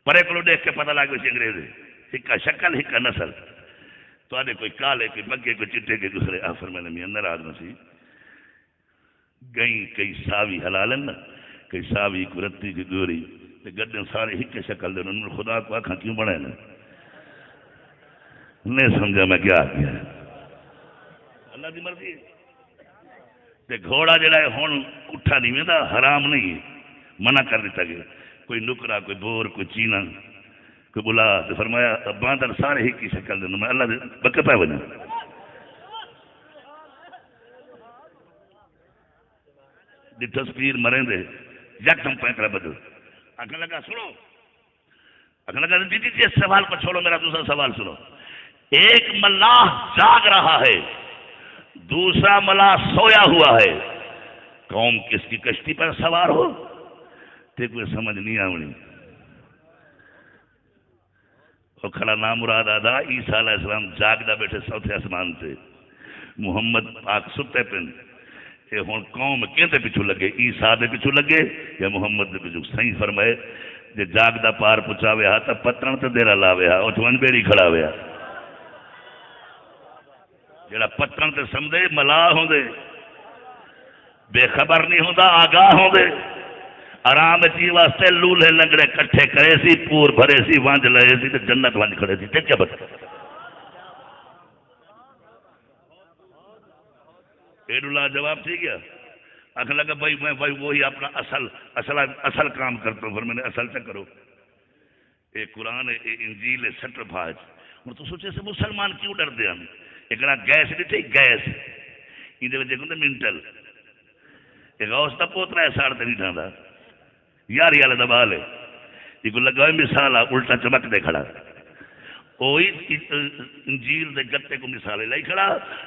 پرے کلو دیکھ کے پتہ لگ گئی انگریز ہکا شکل ہکا نسل تو آدھے کوئی کالے کوئی بگے کوئی چٹے کے دوسرے آفر میں نے اندر آدم سی گئی کئی ساوی حلالن نا کئی ساوی کو رتی کی گوری گدے سارے ہکے شکل دے انہوں نے خدا کو آنکھاں کیوں بڑھائے نا نہیں سمجھا میں کیا کیا اللہ دی مرضی تے گھوڑا جڑا ہے ہون اٹھا نہیں ویندا حرام نہیں ہے منع کر دیتا گیا کوئی نکرا کوئی بور کوئی چینا کوئی بلا تو فرمایا باندر سارے ہی کی شکل دے میں اللہ دے بکے پہ وجہ دی تصویر مریں دے یکدم پینکڑا بدل آنکھیں لگا سنو آنکھیں لگا دیدی جی اس سوال کو چھوڑو میرا دوسرا سوال سنو ایک ملاح جاگ رہا ہے دوسرا ملاح سویا ہوا ہے قوم کس کی کشتی پر سوار ہو تے کوئی سمجھ نہیں آونی وہ کھڑا نام مراد آدھا عیسیٰ علیہ السلام جاگدہ بیٹھے سوتھے آسمان سے محمد پاک ستے پن یہ ہون قوم کہتے پچھو لگے عیسیٰ دے پچھو لگے یا محمد دے پچھو صحیح فرمائے جے جاگدہ پار پچھاوے ہاں تا پترن تے دیرہ لاوے ہاں اوٹھوان بیڑی کھڑاوے ہاں جڑا پترن تے سمدے ملا ہوں دے بے خبر نہیں ہوں دا آگاہ ہوں دے آرام چی واسطے لولے لنگڑے کٹھے کرے سی پور بھرے سی وانج لئے سی تے جنت وانج کھڑے سی تے کیا بتا ایڈولا جواب تھی گیا آنکھ لگا بھائی میں وہی اپنا اصل کام کرتا ہوں پھر میں نے اصل سے کرو اے قرآن اے انجیل اے سٹر بھاج اور تو سوچے سے مسلمان کیوں ڈر دے ہم ایک گیس نہیں تھی گیس اندھے وجہ کہتے منٹل ایک غوث دا پوترا ہے ساڑھ نہیں ڈھاندا یاری والا دبا لے یہ کو لگا مثال الٹا چمک دے کھڑا وہی انجیل دے گتے کو مثالے لائی کھڑا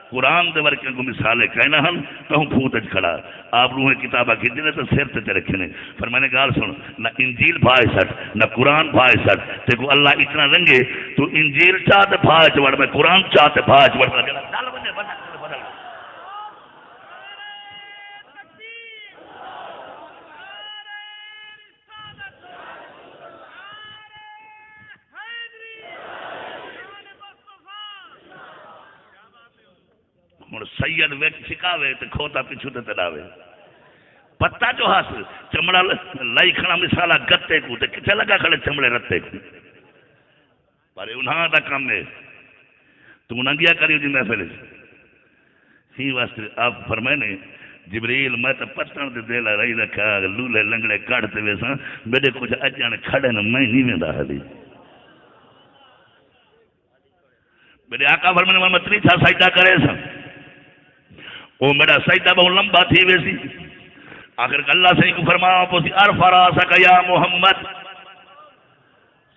قرآن دے ورکے کو مثالے کہنا ہم کہوں پھوتج کھڑا آپ روحیں کتابہ کی دینے تو سیر تے رکھے نے پھر میں نے گال سن نہ انجیل بھائے سٹ نہ قرآن بھائے سٹ تے کو اللہ اتنا رنگے تو انجیل چاہتے بھائے چوڑ میں قرآن چاہتے بھائے چوڑ میں ہوں سید ویک سکھاوے تو کھوتا پیچھو تے تڑاوے پتا جو ہس چمڑا لائی کھڑا مثالا گتے کو تے کتنے لگا کھڑے چمڑے رتے کو پر انہاں دا کام ہے تو ننگیا کریو جی محفل ہی واسطے آپ فرمائے نے جبریل میں تو پتن دے دل رہی رکھا لولے لنگڑے کاٹتے ویسا میرے کچھ اجانے کھڑے نا میں نہیں ویندا حالی میرے آقا فرمانے میں متنی تھا سجدہ کرے سا وہ میرا سجدہ بہت لمبا تھی ویسی آخر اللہ سے کو فرمایا پوسی ارفع راسک یا محمد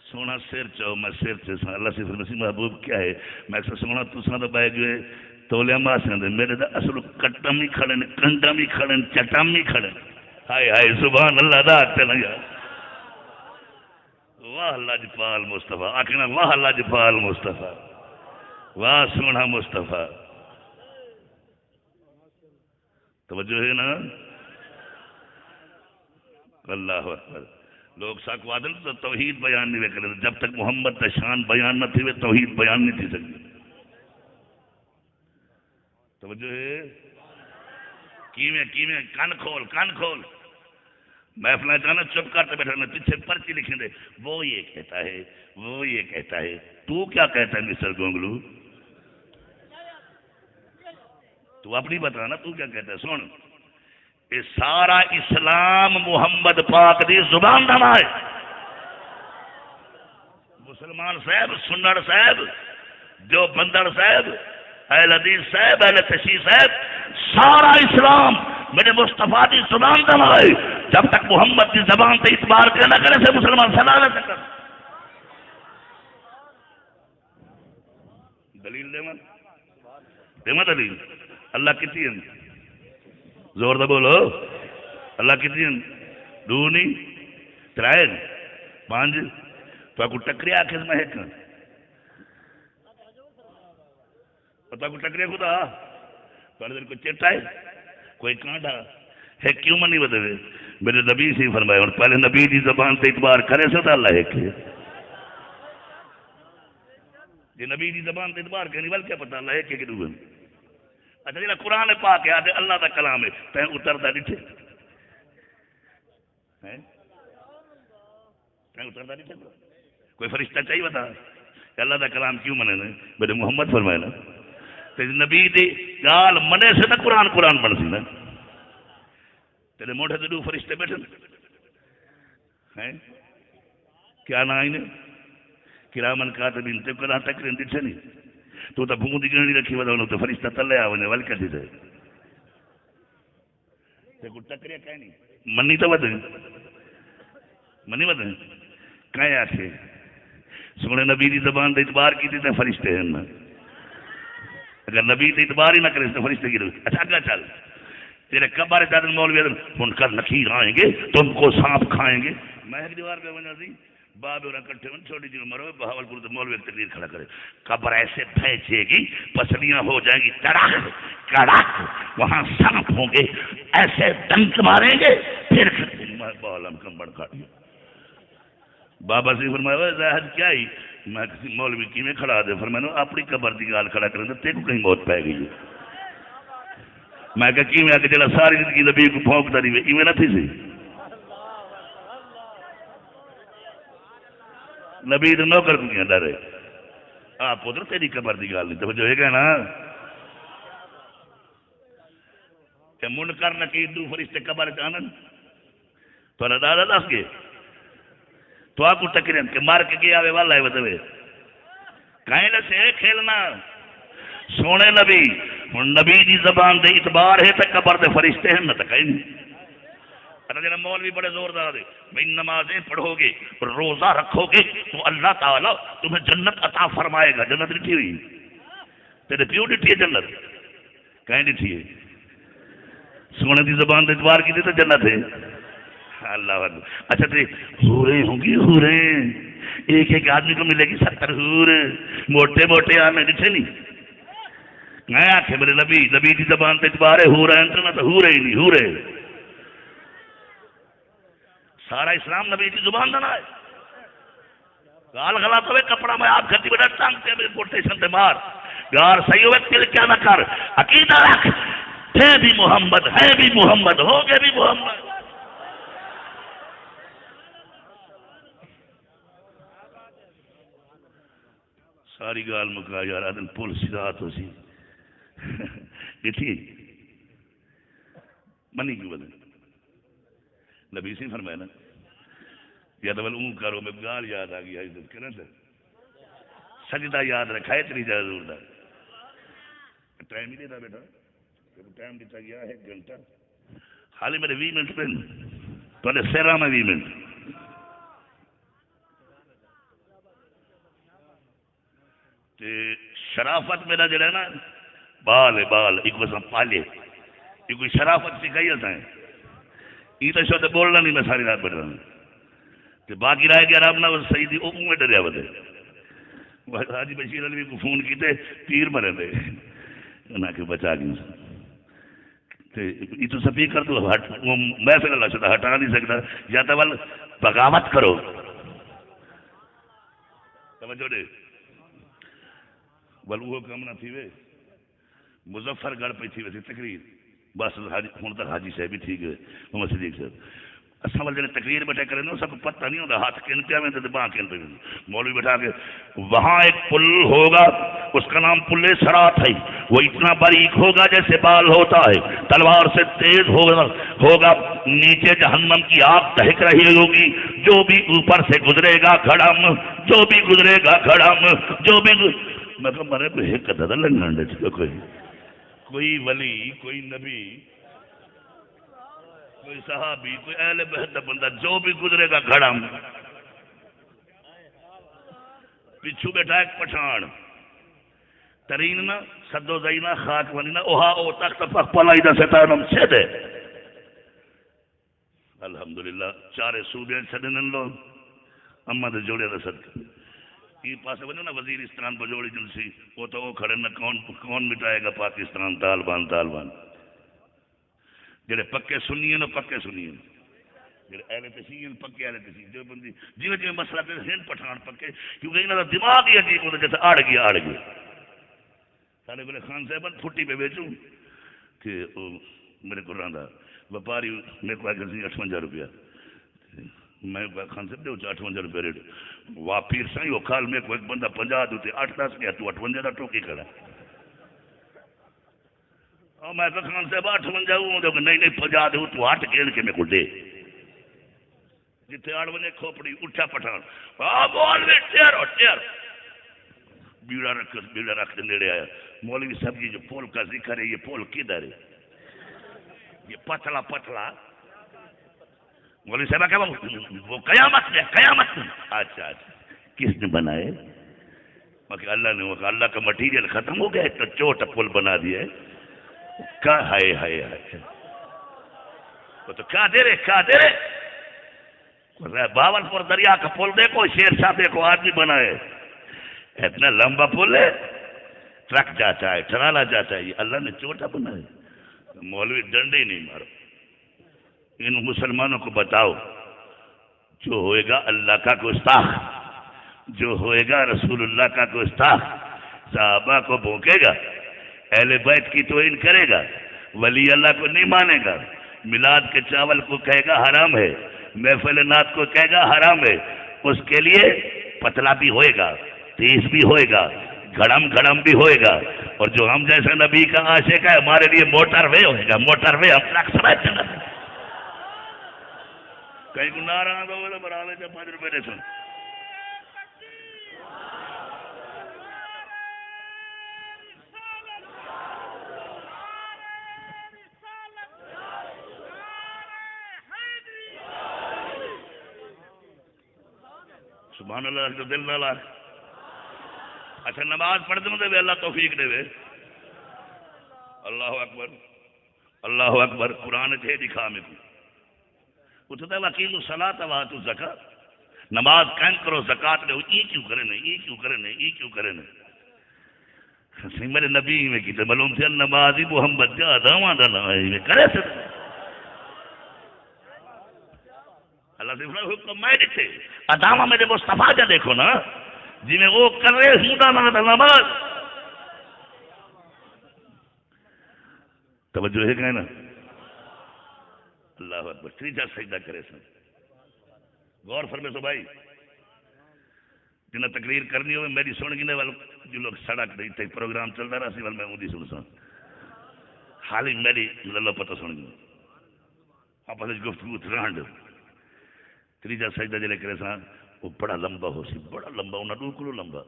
سونا سیر چاہو میں سیر چاہو اللہ سے فرماسی محبوب کیا ہے میں ایسا سونا تو سنا تو بائے گئے تولیا ماسنے دے میرے دا اصل کٹم ہی کھڑے کنڈم ہی کھڑے چٹم ہی کھڑے ہائے ہائے سبحان اللہ دا آتے لگا واہ اللہ جپال مصطفیٰ آخرنا واہ اللہ جپال مصطفیٰ واہ سونا مصطفیٰ توجہ ہے نا اللہ اکبر لوگ ساکھ وادل تو توحید بیان نہیں کرتے جب تک محمد کا شان بیان نہ تھی توحید بیان نہیں تھی سکتی توجہ ہے کیویں کان کھول محفل جانا چپ کرتے بیٹھے میں پیچھے پرچی لکھیں دے وہ یہ کہتا ہے وہ یہ کہتا ہے تو کیا کہتا ہے مسٹر گونگلو تو اپنی بتا نا، تو کیا کہتا ہے؟ سن، یہ سارا اسلام محمد پاک دی زبان دا نام ہے۔ مسلمان صاحب، سنڑ صاحب، جو بندر صاحب، اہل حدیث صاحب، اہل تشیع صاحب، سارا اسلام میرے مصطفیٰ دی زبان دا نام ہے۔ جب تک محمد دی زبان تے اعتبار کرنا کرے سے مسلمان سلا نہ سکتا۔ دلیل دے دلیل اللہ کتنی ہے؟ زور دا بولو، اللہ کتنی ہیں؟ دو نہیں، ترائے، پانچ، تو کو ٹکریا آخر میں ایک پتا کو ٹکریا خدا تھوڑے دن کو چیٹا ہے کوئی کانٹا ہے، کیوں منی بدلے؟ میرے نبی سے فرمایا، اور پہلے نبی دی زبان سے اعتبار کرے سے اللہ ہے کہ یہ نبی دی زبان سے اعتبار کرنی بل کیا پتا اللہ ہے کہ ڈوبے۔ اچھا جی قرآن پاک ہے اللہ کا کلام ہے، تین اترتا ڈٹھے اترتا ڈٹھے کوئی فرشتہ چاہیے بتا کہ اللہ کا کلام کیوں منے نا؟ میرے محمد فرمائے نا نبی دی گال منے سے نا قرآن قرآن بن سی نا۔ تیرے موٹے سے دو فرشتے بیٹھے ہیں، کیا نا آئینے کرامن کاتبین تے قرآن تکرین ڈٹھے نہیں، تو تا بھون دی گرنی رکھی ودا انہوں تو فرشتہ تلے آونے والی کر دیتے تے کو ٹکریا کہیں نہیں منی تو بدیں منی بدیں کہیں آکھے سونے نبی دی زبان دے اعتبار کی دیتے فرشتے ہیں نا، اگر نبی دی اعتبار ہی نہ کرے تو فرشتے کی روح۔ اچھا اگلا چل، تیرے کبارے چادن مولوی ادن ان کا نکیر آئیں گے تم کو سانپ کھائیں گے۔ میں ایک دیوار پہ بنا دی باب اور اکٹھے میں چھوٹی جی عمر میں بہاولپور سے مولوی ایک تقریر کھڑا کرے، قبر ایسے پھینچے گی پسلیاں ہو جائیں گی کڑاک کڑاک، وہاں سانپ ہوں گے ایسے ڈنک ماریں گے پھر بالم کمبڑ کھا دیا۔ بابا سے فرمایا زاہد کیا ہی؟ میں کسی مولوی کی میں کھڑا دے فرمایا اپنی قبر دی گال کھڑا کریں تے کو کہیں موت پہ گئی ہے۔ میں کہا کی میں آ کے جڑا ساری زندگی نبی کو پھونکتا نہیں ہوئے ایویں نہ تھی سی نبی تو نوکر کو کیا ڈرے آپ پتر تیری قبر دی گال نہیں تو جو ہے گا نا کہ منکر نکیر دو فرشتے قبر چانن تو نہ دادا دس گئے تو آپ کو ٹکرین کہ مار کے گیا والا ہے بتوے کہیں نہ سے کھیلنا سونے نبی ہوں نبی دی زبان دے اعتبار ہے تو قبر دے فرشتے ہیں نہ تو کہیں نہیں۔ جنا مولوی بڑے زوردار دے بھائی نمازیں پڑھو گے روزہ رکھو گے تو اللہ تعالیٰ تمہیں جنت عطا فرمائے گا۔ جنت ڈٹھی ہوئی تیرے پیو ڈٹھی ہے جنت کہیں ڈٹھی ہے سونے دی زبان دے اعتبار کی تھی تو جنت ہے اللہ اچھا تے حوریں ہوں گی حوریں ایک ایک آدمی کو ملے گی 70 حور موٹے موٹے آنے ڈٹھے نہیں میں آکھے میرے نبی دی زبان تے اعتبار ہے حوریں نہ تو حوریں ہی نہیں حوریں سارا اسلام نبی کی زبان دنا ہے۔ گال غلط ہوئے کپڑا میں آپ گھٹی بیٹھا ٹانگتے میرے پوٹیشن تے مار گار صحیح ہوئے تل کیا نہ کر عقیدہ رکھ ہے بھی محمد ہو گئے بھی محمد۔ ساری گال مکا یار آدم پل سدات ہو سی دیکھیے منی کیوں بدل نبی سے فرمایا نا یا تو اون کرو میں گال یاد آ گئی عزت کرنا تھا سجدہ یاد رکھا ہے تری زیادہ زور دا ٹائم ہی دیتا بیٹا ٹائم دیتا گیا ہے 1 گھنٹہ حالی میرے 20 منٹ پہ تو سیرا میں 20 منٹ شرافت میرا جڑا ہے نا بال ہے بال ایک بس پالے یہ کوئی شرافت سکھائی ہوتا ہے یہ تو شاید بولنا نہیں میں ساری رات بیٹھ رہا ہوں تو باقی رہ گیا رب نہ صحیح تھی وہ میں ڈریا بدے حاجی بشیر علی کو فون کیتے تیر مرے دے نہ کہ بچا گئی یہ تو سپیکر تو میں پھر اللہ شدہ ہٹا نہیں سکتا یا تو بل بغاوت کرو توجہ دے بل وہ کم نہ تھی وے مظفر گڑھ پہ تھی ویسے تقریر بس ہوں تک حاجی صاحب بھی ٹھیک ہے محمد صدیق صاحب اصل والے تقریر بیٹھے کریں سب کو پتہ نہیں ہوتا ہاتھ کن پہ میں باں کن پہ مولوی بیٹھا کے وہاں ایک پل ہوگا اس کا نام پل صراط ہے وہ اتنا باریک ہوگا جیسے بال ہوتا ہے تلوار سے تیز ہوگا نیچے جہنم کی آگ دہک رہی ہوگی جو بھی اوپر سے گزرے گا گھڑم جو بھی گزرے گا گھڑم جو بھی میں کہا مرے کوئی ایک کتا تھا لنگنڈے کوئی ولی کوئی نبی کوئی صحابی کوئی اہل بیت بندہ جو بھی گزرے گا گھڑم پچھو بیٹھا ایک پٹھان ترین نہ صدو زینا خاک ونینا اوہا او تخت پک پلائی دا ستانم سے دے الحمدللہ چارے صوبے چھڑنن لوگ اما دے جوڑے دا صدقہ یہ پاسے بنے نا وزیرستان بجوڑی جلسی وہ تو وہ کھڑے نا کون مٹائے گا پاکستان طالبان جڑے پکے سنی ہیں نا پکے سنی ہیں جڑے اہل تشیع ہیں پکے اہل تشیع جو بندی جی مسئلہ پہ ہند پٹھان پکے کیونکہ انہوں کا دماغ ہی عجیب ہوتا جیسے آڑ گیا سارے بولے خان صاحب پھٹی پہ بیچوں کہ میرے کو راندہ وپاری میرے کو آگے 58 روپیہ میں خان صاحب دے 58 روپیہ ریٹ واپیر سائیں وہ کھال میں کو ایک بندہ 50 دوتے 8-10 کیا تو 58 دا ٹوکی کھڑا اور میں کہا خان صاحب 58 ہوں جو کہ نہیں 50 دے تو 8 کھیل کے میں کو دے جتے 8 بنے کھوپڑی اٹھا پٹھان بول میں ٹیر بیڑا رکھ دے نیڑے آیا مولوی صاحب یہ جو پول کا ذکر ہے یہ پول کدھر ہے یہ پتلا مولوی صاحب کہا وہ قیامت میں اچھا کس نے بنائے اللہ نے اللہ کا مٹیریل ختم ہو گیا تو چوٹ پل بنا دیا ہے کیا ہائے وہ تو کیا دے رہے باول پور دریا کا پل دیکھو شیر شاہ دیکھو آدمی بنائے اتنا لمبا پل ہے ٹرک جاتا ہے ٹرالا جاتا ہے یہ اللہ نے چوٹا بنایا مولوی ڈنڈے نہیں مارو ان مسلمانوں کو بتاؤ جو ہوئے گا اللہ کا گستاخ جو ہوئے گا رسول اللہ کا گستاخ صحابہ کو بھونکے گا اہل بیت کی توہین کرے گا ولی اللہ کو نہیں مانے گا میلاد کے چاول کو کہے گا حرام ہے محفل نعت کو کہے گا حرام ہے اس کے لیے پتلا بھی ہوئے گا تیز بھی ہوئے گا گھڑم بھی ہوئے گا اور جو ہم جیسے نبی کا عاشق ہے ہمارے لیے موٹر وے ہوئے گا موٹر وے ہم ٹرک سمجھ چلا کہیں کو نارا دو بولے برابر جب 5 روپے دے سن سبحان اللہ جو دل نہ لا اچھا نماز پڑھتے دے اللہ توفیق دے اللہ اکبر قرآن تھے دکھا میں کو اٹھتا ہے وکیل الصلاۃ وآتوا الزکاۃ نماز قائم کرو زکات دو یہ کیوں کرے نہیں میرے نبی میں کیتے معلوم تھے نمازی محمد جا داواں دا نہ ہے کرے سے اللہ سے حکم میں دیتے ادامہ میرے مصطفیٰ جا دیکھو نا جی میں وہ کر رہے ہوں دا نماز توجہ ہے کہ نا اللہ اکبر تیجا سجدہ کرے سن غور فرمے تو بھائی جنہیں تقریر کرنی ہو میری سن گنے والوں جو لوگ سڑک دے تے پروگرام چل رہا سی وال میں اودی سن حالی میری اللہ پتہ سن گئی آپ گفتگو ترانڈ تیجا سجدہ جلے کرے سن وہ بڑا لمبا ہو سی بڑا لمبا انہاں ڈوکلو لمبا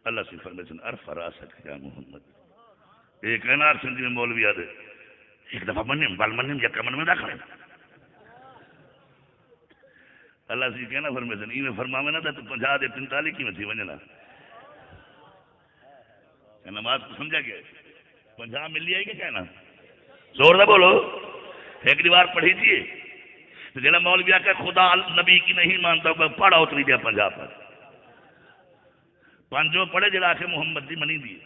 اللہ سے فرمائے سن ارفع راسک یا محمد ایک انار سن جی میں مولوی آدھے ایک دفعہ منیم بال منیم یا کمن میں داخلے اللہ سے کہنا فرمائے سن میں فرما میں نہ تھا تو 50 دے 45 کی میں تھی ونجنا نماز کو سمجھا گیا 50 مل لیا ہے کہ کہنا زور دا بولو ایک دیوار پڑھی تھی تو جلا مولوی آکے خدا نبی کی نہیں مانتا پڑھا اتری دیا 50 پر 5 جو پڑھے جلا آکے محمد دی منی دی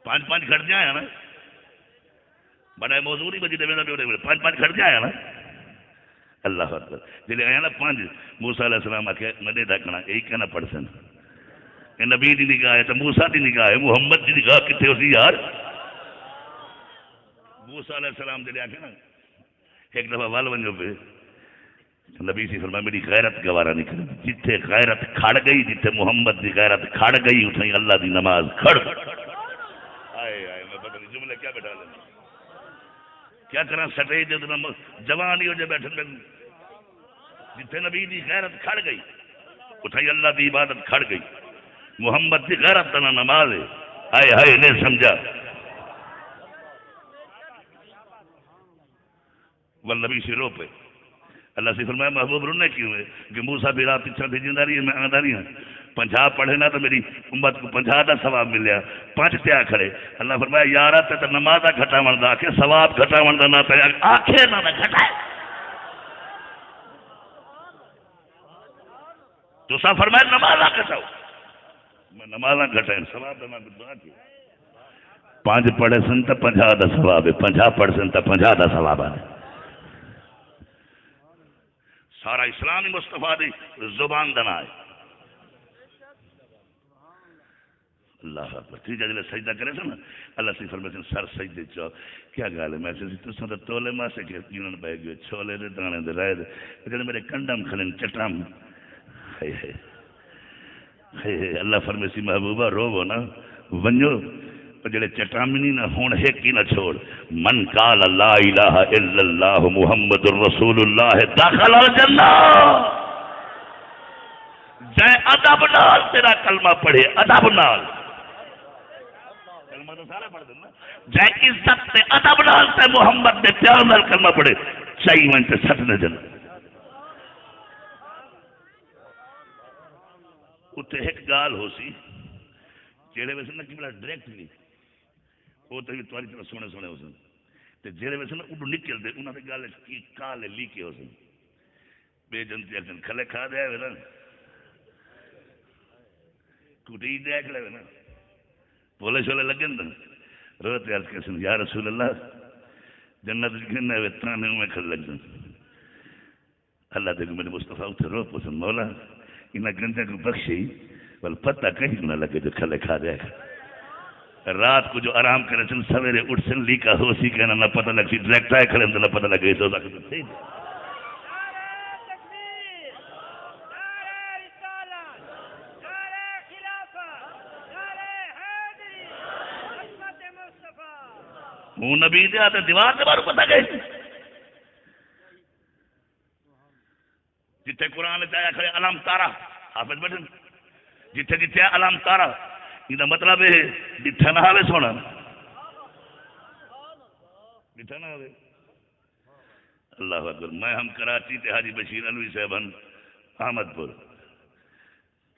5 گھٹ جائے نا بڑا موضوع نہیں بجی دے 5 گھٹ جائے نا اللہ اکبر جلے آیا نا 5 موسیٰ علیہ السلام آکے مدے دکھنا ایک کہنا پڑھ سن یہ نبی دی نگاہ ہے تو موسیٰ دی نگاہ ہے محمد دی نگاہ کتے ہو سی یار موسیٰ علیہ السلام جلے آکے نا ایک دفعہ وال ونجو پہ نبی سی فرمایا میری غیرت گوارا نہیں کرتی جتھے غیرت کھڑ گئی جتھے محمد دی غیرت کھڑ گئی اتھائی اللہ دی نماز کھڑ آئے میں پتہ نہیں جملے کیا بیٹھا لینا کیا کرنا سٹے دے اتنا جوان ہی ہو جائے بیٹھن میں جتھے نبی دی غیرت کھڑ گئی اتھائی اللہ دی عبادت کھڑ گئی محمد دی غیرت تنا نماز ہے آئے ہائے نہیں سمجھا والنبی سے رو پہ اللہ سے فرمایا محبوب رونے کیوں ہے کہ موسیٰ بھی رات پیچھا بھیجندہ رہی ہے میں آدھا رہی ہوں 50 پڑھے نا تو میری امت کو 50 دا ثواب مل لیا 5 تیا کھڑے اللہ فرمایا یارہ تے نمازہ گھٹا مندا آکھے ثواب گھٹا مندا نہ تے آکھے نہ گھٹائے تو سا فرمایا نمازہ گھٹاؤ میں نمازہ گھٹائیں ثواب دا نہ دعا کی 5 پڑھے سن تا 50 دا ثواب ہے 50 پڑھ سن تا 50 دا ثواب ہے سارا اسلامی مصطفیٰ دی زبان دنا ہے اللہ اکبر تیجا جلے سجدہ کرے سن اللہ سے فرمائے سن سر سجدے چاہو کیا گالے میں سے تو سن تولے ماں سے کہ یونان بے گئے چھولے دے دانے دے رائے دے جلے میرے کنڈم کھلیں چٹام اللہ فرمائے سی محبوبہ رو نا ونجو جڑے چٹامنی نہ ہون ہے کی نہ چھوڑ من قال لا الہ الا اللہ محمد الرسول اللہ داخل الجنہ جائے ادب نال تیرا کلمہ پڑھے ادب نال کلمہ تو سارا پڑھ دینا جائے عزت تے ادب نال تے محمد دے پیار نال کلمہ پڑھے چاہیے من تے سٹ نہ جن اتنے ایک گال ہو سی جیڑے ویسے نہ کہ ڈائریکٹلی وہ تو تمہاری طرح سونے سونے ہو سن تے جیڑے ویسے نا اڈو نکل دے انہاں دے گل کی کالے لیکے ہو سن بے جنتی اکن کھلے کھا دے آئے نا کٹی دے آئے کھلے نا بولے شولے لگن دن روتے عرض کے سن یا رسول اللہ جنت گھنے ہوئے تانے میں کھل لگ دن اللہ دے کو میرے مصطفیٰ اتھے رو پسن مولا انہاں گھنٹے کو بخشی بل پتہ کہیں نہ لگے جو کھلے کھا دے آئے رات کو جو آرام کرے سن سویرے اٹھ سن لیکا ہو سی کہنا نہ پتہ لگ سی ڈائریکٹ آئے کھڑے نہ پتہ لگے تو تک صحیح وہ نبی دے آتے دیوار دے بارو پتہ گئے جتھے قرآن چاہیا کھڑے علم تارا حافظ بیٹھن جتھے جتھے علم تارا یہ مطلب ہے ڈٹھا نہ آوے سونا ڈٹھا نہ آوے اللہ اکبر میں ہم کراچی تے حاجی بشیر علوی صاحبان احمد پور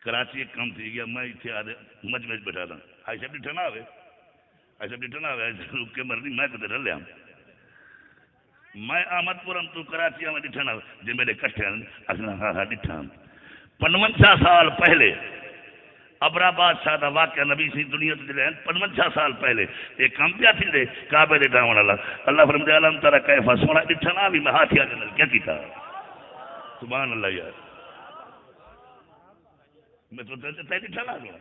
کراچی ایک کم تھی گیا میں اتھے آدھے مجمع بیٹھا تھا آئیشہ ڈٹھا نہ آوے آئیشہ ڈٹھا نہ آوے آئیشہ روک کے مرنی میں کدھر رہ لیا میں احمد پورم تو کراچی میں ڈٹھا نہ آوے جی میرے کٹھے اصلا ہاں ڈٹھا 55 سال پہلے ابرا بادشاہ دا واقعہ نبی سی دنیا تو جلے 55 سال پہلے ایک کام پیا تھی دے کعبے دے ڈاون والا اللہ فرماتے علم ترى کیف سونا ڈٹھا نہ بھی میں ہاتھیا دے کیا کیتا سبحان اللہ یار میں تو تے ڈٹھا نہ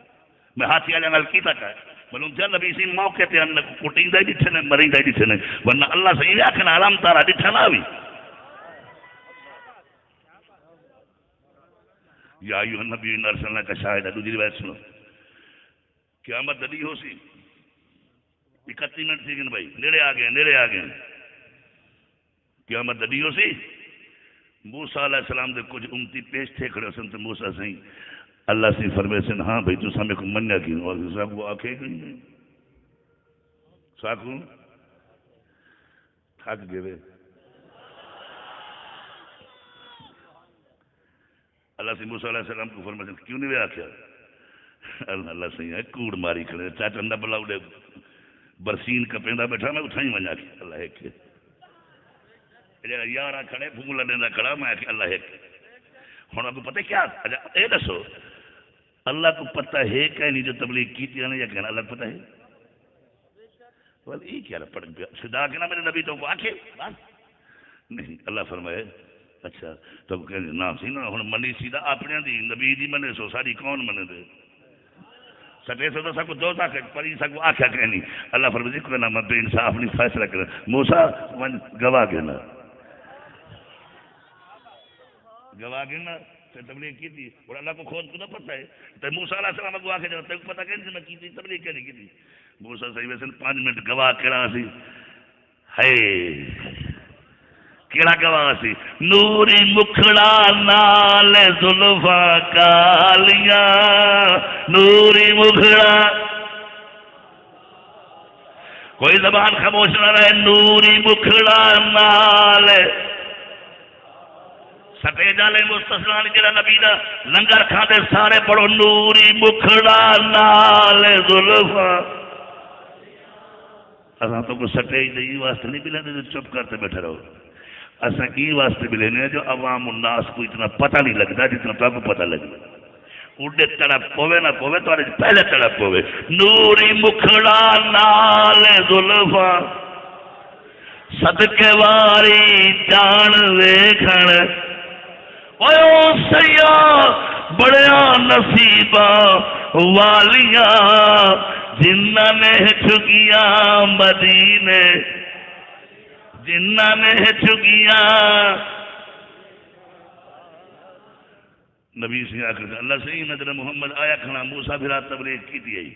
میں ہاتھیا دے نال کیتا کا بلوں جل نبی سی موقع تے ان کوٹیندا ڈٹھے نے مریندا ڈٹھے نے ورنہ اللہ سے یہ کہنا علم ترى ڈٹھا نہ بھی یا ایوہ النبی ارسلنا کا شاہد ہے دوسری روایت سنو قیامت دلی ہو سی 31 منٹ تھی گن بھائی نیڑے آ گئے قیامت دلی ہو سی موسیٰ علیہ السلام دے کچھ امتی پیش تھے کھڑے سن تو موسیٰ سہیں اللہ سے فرمے سن ہاں بھائی تو سامنے کو منیا کی اور صاحب وہ آنکھیں گئی نہیں ساکھوں تھک گئے اللہ سے موسیٰ علیہ السلام کو فرمائے کیوں نہیں آخیا اللہ سے کوڑ ماری کھڑے چاچا نہ بلا اڑے برسین کپیندا بیٹھا میں اٹھائی ونجا کے اللہ ایک یارا کھڑے پھول لینا کھڑا میں کہ اللہ ایک ہوں آپ کو پتہ کیا اے دسو اللہ کو پتہ ہے کہ نہیں جو تبلیغ کی تھی یا کہنا اللہ کو پتہ ہے بول یہ کیا پڑھ پیا صدا کے نا میرے نبی تو کو آنکھیں نہیں اللہ فرمائے اچھا تو کہنے نام سی نا ہوں منی سیدھا اپنے دی نبی دی منے سو ساری کون منے دے سٹے سے تو سکو دو تاکہ پری سکو آکھا کہنی اللہ فرمائے کو نام بے انصاف نہیں فیصلہ کرنا موسیٰ گواہ کہنا گواہ گرنا تبلیغ کی تھی اور اللہ کو خود کو نہ پتہ ہے تو موسیٰ علیہ السلام گواہ کے جانا تک پتہ کہیں سے میں کی تھی تبلیغ کیا نہیں کی تھی موسیٰ صحیح ویسے 5 منٹ گواہ کرا سی ہے کیڑا گواہ سی نوری مکھڑا نال زلفاں کالیاں نوری مکھڑا کوئی زبان خاموش نہ رہے نوری مکھڑا نال سٹے جالے مستثنان جڑا نبی دا لنگر کھاندے سارے پڑھو نوری مکھڑا نال زلفاں اساں تو کو سٹے ہی واسطے نہیں ملے جو چپ کرتے بیٹھے رہو اساں کی واسطے ملے نے جو عوام الناس کو اتنا پتہ نہیں لگتا جتنا تو آپ کو پتہ لگے اڈے تڑپ پوے نہ پوے تو پہلے تڑپ پوے نوری مکھڑا نال زلفاں صدقے واری جان ویکھن او سیاں بڑیا نصیباں والیاں جنہاں نے چکیاں مدینے جنہاں نے چکیاں نبی سے آخر اللہ سے نظر محمد آیا کھڑا موسیٰ پھر تبلیغ کی تھی آئی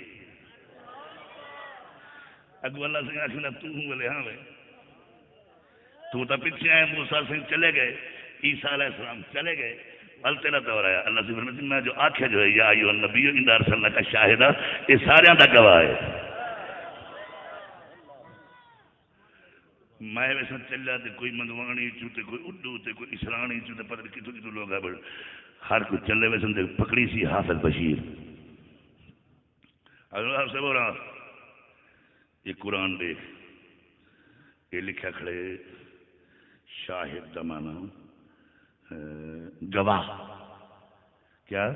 اگو اللہ سے آخر تو ہوں بولے ہاں میں تو پیچھے آئے موسیٰ سے چلے گئے عیسیٰ علیہ السلام چلے گئے تیرا دور آیا اللہ سے فرمایا میں جو آنکھیں جو ہے یا ایھا النبی ان ارسلنا کا شاہدہ یہ سارے دا گواہ ہے میں ویسا چل جاتے کوئی منگوانی چوتے کوئی اردو تے کوئی اسرانی چوتے پتہ نہیں کتوں کتوں لوگ آئے ہر کوئی چلے ویسے پکڑی سی حافظ بشیر حضرت آپ سے بول رہا یہ قرآن دیکھ یہ لکھا کھڑے شاہد کا معنی گواہ کیا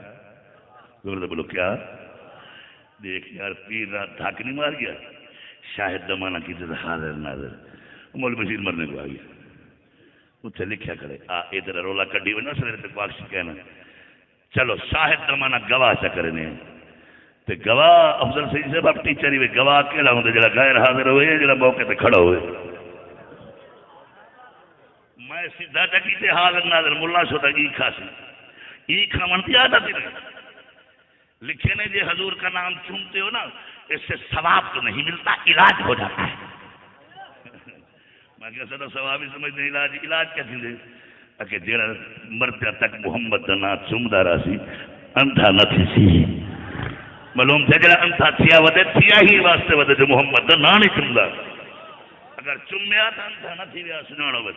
بولو کیا دیکھ یار پیر رات دھاک نہیں مار گیا شاہد دمانا کی تو حاضر ناظر مول بشیر مرنے کو آ گیا اتنے لکھا کرے ادھر رولا کڈی ہوئی نا سر پاک سے کہنا چلو شاہد دمانا گواہ چا کرنے تے گواہ افضل سید صاحب آپ ٹیچر ہی گواہ کہڑا ہوں جڑا غیر حاضر ہوئے جڑا موقع تے کھڑا ہوئے میں سیدھا چکی تے حاضر ناظر ملا شدہ ای کھاسی ای کھامن کی عادت ہی نہیں لکھے نے جی حضور کا نام چومتے ہو نا اس سے ثواب تو نہیں ملتا علاج ہو جاتا ہے میں کہا سدا ثواب ہی سمجھتے علاج کیسے دے کہ جیڑا مرتے تک محمد دا نام چومدا راسی اندھا نہ تھی سی معلوم تھے جڑا اندھا تھیا ودے تھیا ہی واسطے ودے جو محمد دا نام نہیں چومدا اگر چومیا تو اندھا نہ تھی ویا سناڑو وے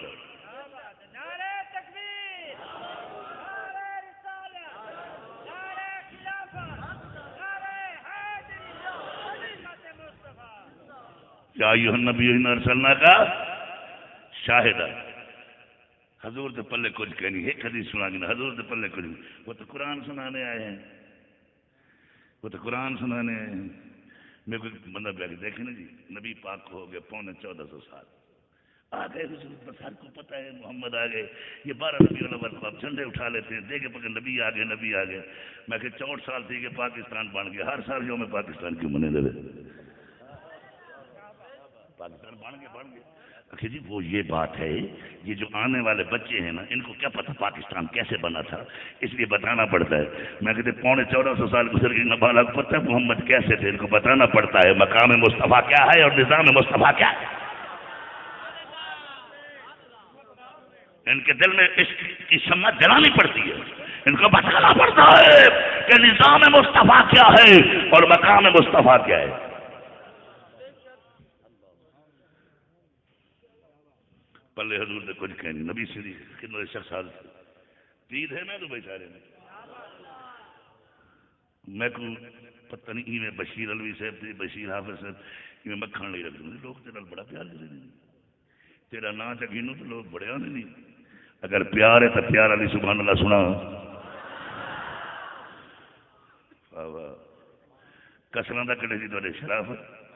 یا ایھا النبی ان ارسلنا کا شاہدہ حضور دے پلے کچھ کہنی ایک حدیث سنا گی حضور دے پلے کچھ وہ تو قرآن سنانے آئے ہیں وہ تو قرآن سنانے آئے ہیں میں کوئی بندہ پہ آگے دیکھیں نا جی نبی پاک کو ہو گئے 1400 سال آ گئے بس ہر کو پتہ ہے محمد آ گئے یہ 12 ربیع الاول کو آپ جھنڈے اٹھا لیتے ہیں دیکھے پکے نبی آ گئے میں کہ 64 سال تھی کہ پاکستان بن گیا ہر سال یوم پاکستان کیوں منے دے پاکستان بن گئے کہ جی وہ یہ بات ہے یہ جو آنے والے بچے ہیں نا ان کو کیا پتہ پاکستان کیسے بنا تھا اس لیے بتانا پڑتا ہے میں کہتے 1450 سال گزر گئی نابالغ کو پتہ ہے محمد کیسے تھے ان کو بتانا پڑتا ہے مقام مصطفیٰ کیا ہے اور نظام مصطفیٰ کیا ہے ان کے دل میں عشق کی شمع جلانی پڑتی ہے ان کو بتانا پڑتا ہے کہ نظام مصطفیٰ کیا ہے اور مقام مصطفیٰ کیا ہے پلے حضور نے کچھ کہنی نبی سے کتنے شخص حاضر عید ہے نا تو بیچارے میں کو پتہ نہیں میں بشیر علوی صاحب تھے بشیر حافظ صاحب میں مکھن نہیں رکھ دوں لوگ تیرا بڑا پیار کرے نہیں تیرا نا چکینو تو لوگ بڑے آنے نہیں اگر پیار ہے تو پیار علی سبحان اللہ سنا کسران دا کڑے جی تو شرافت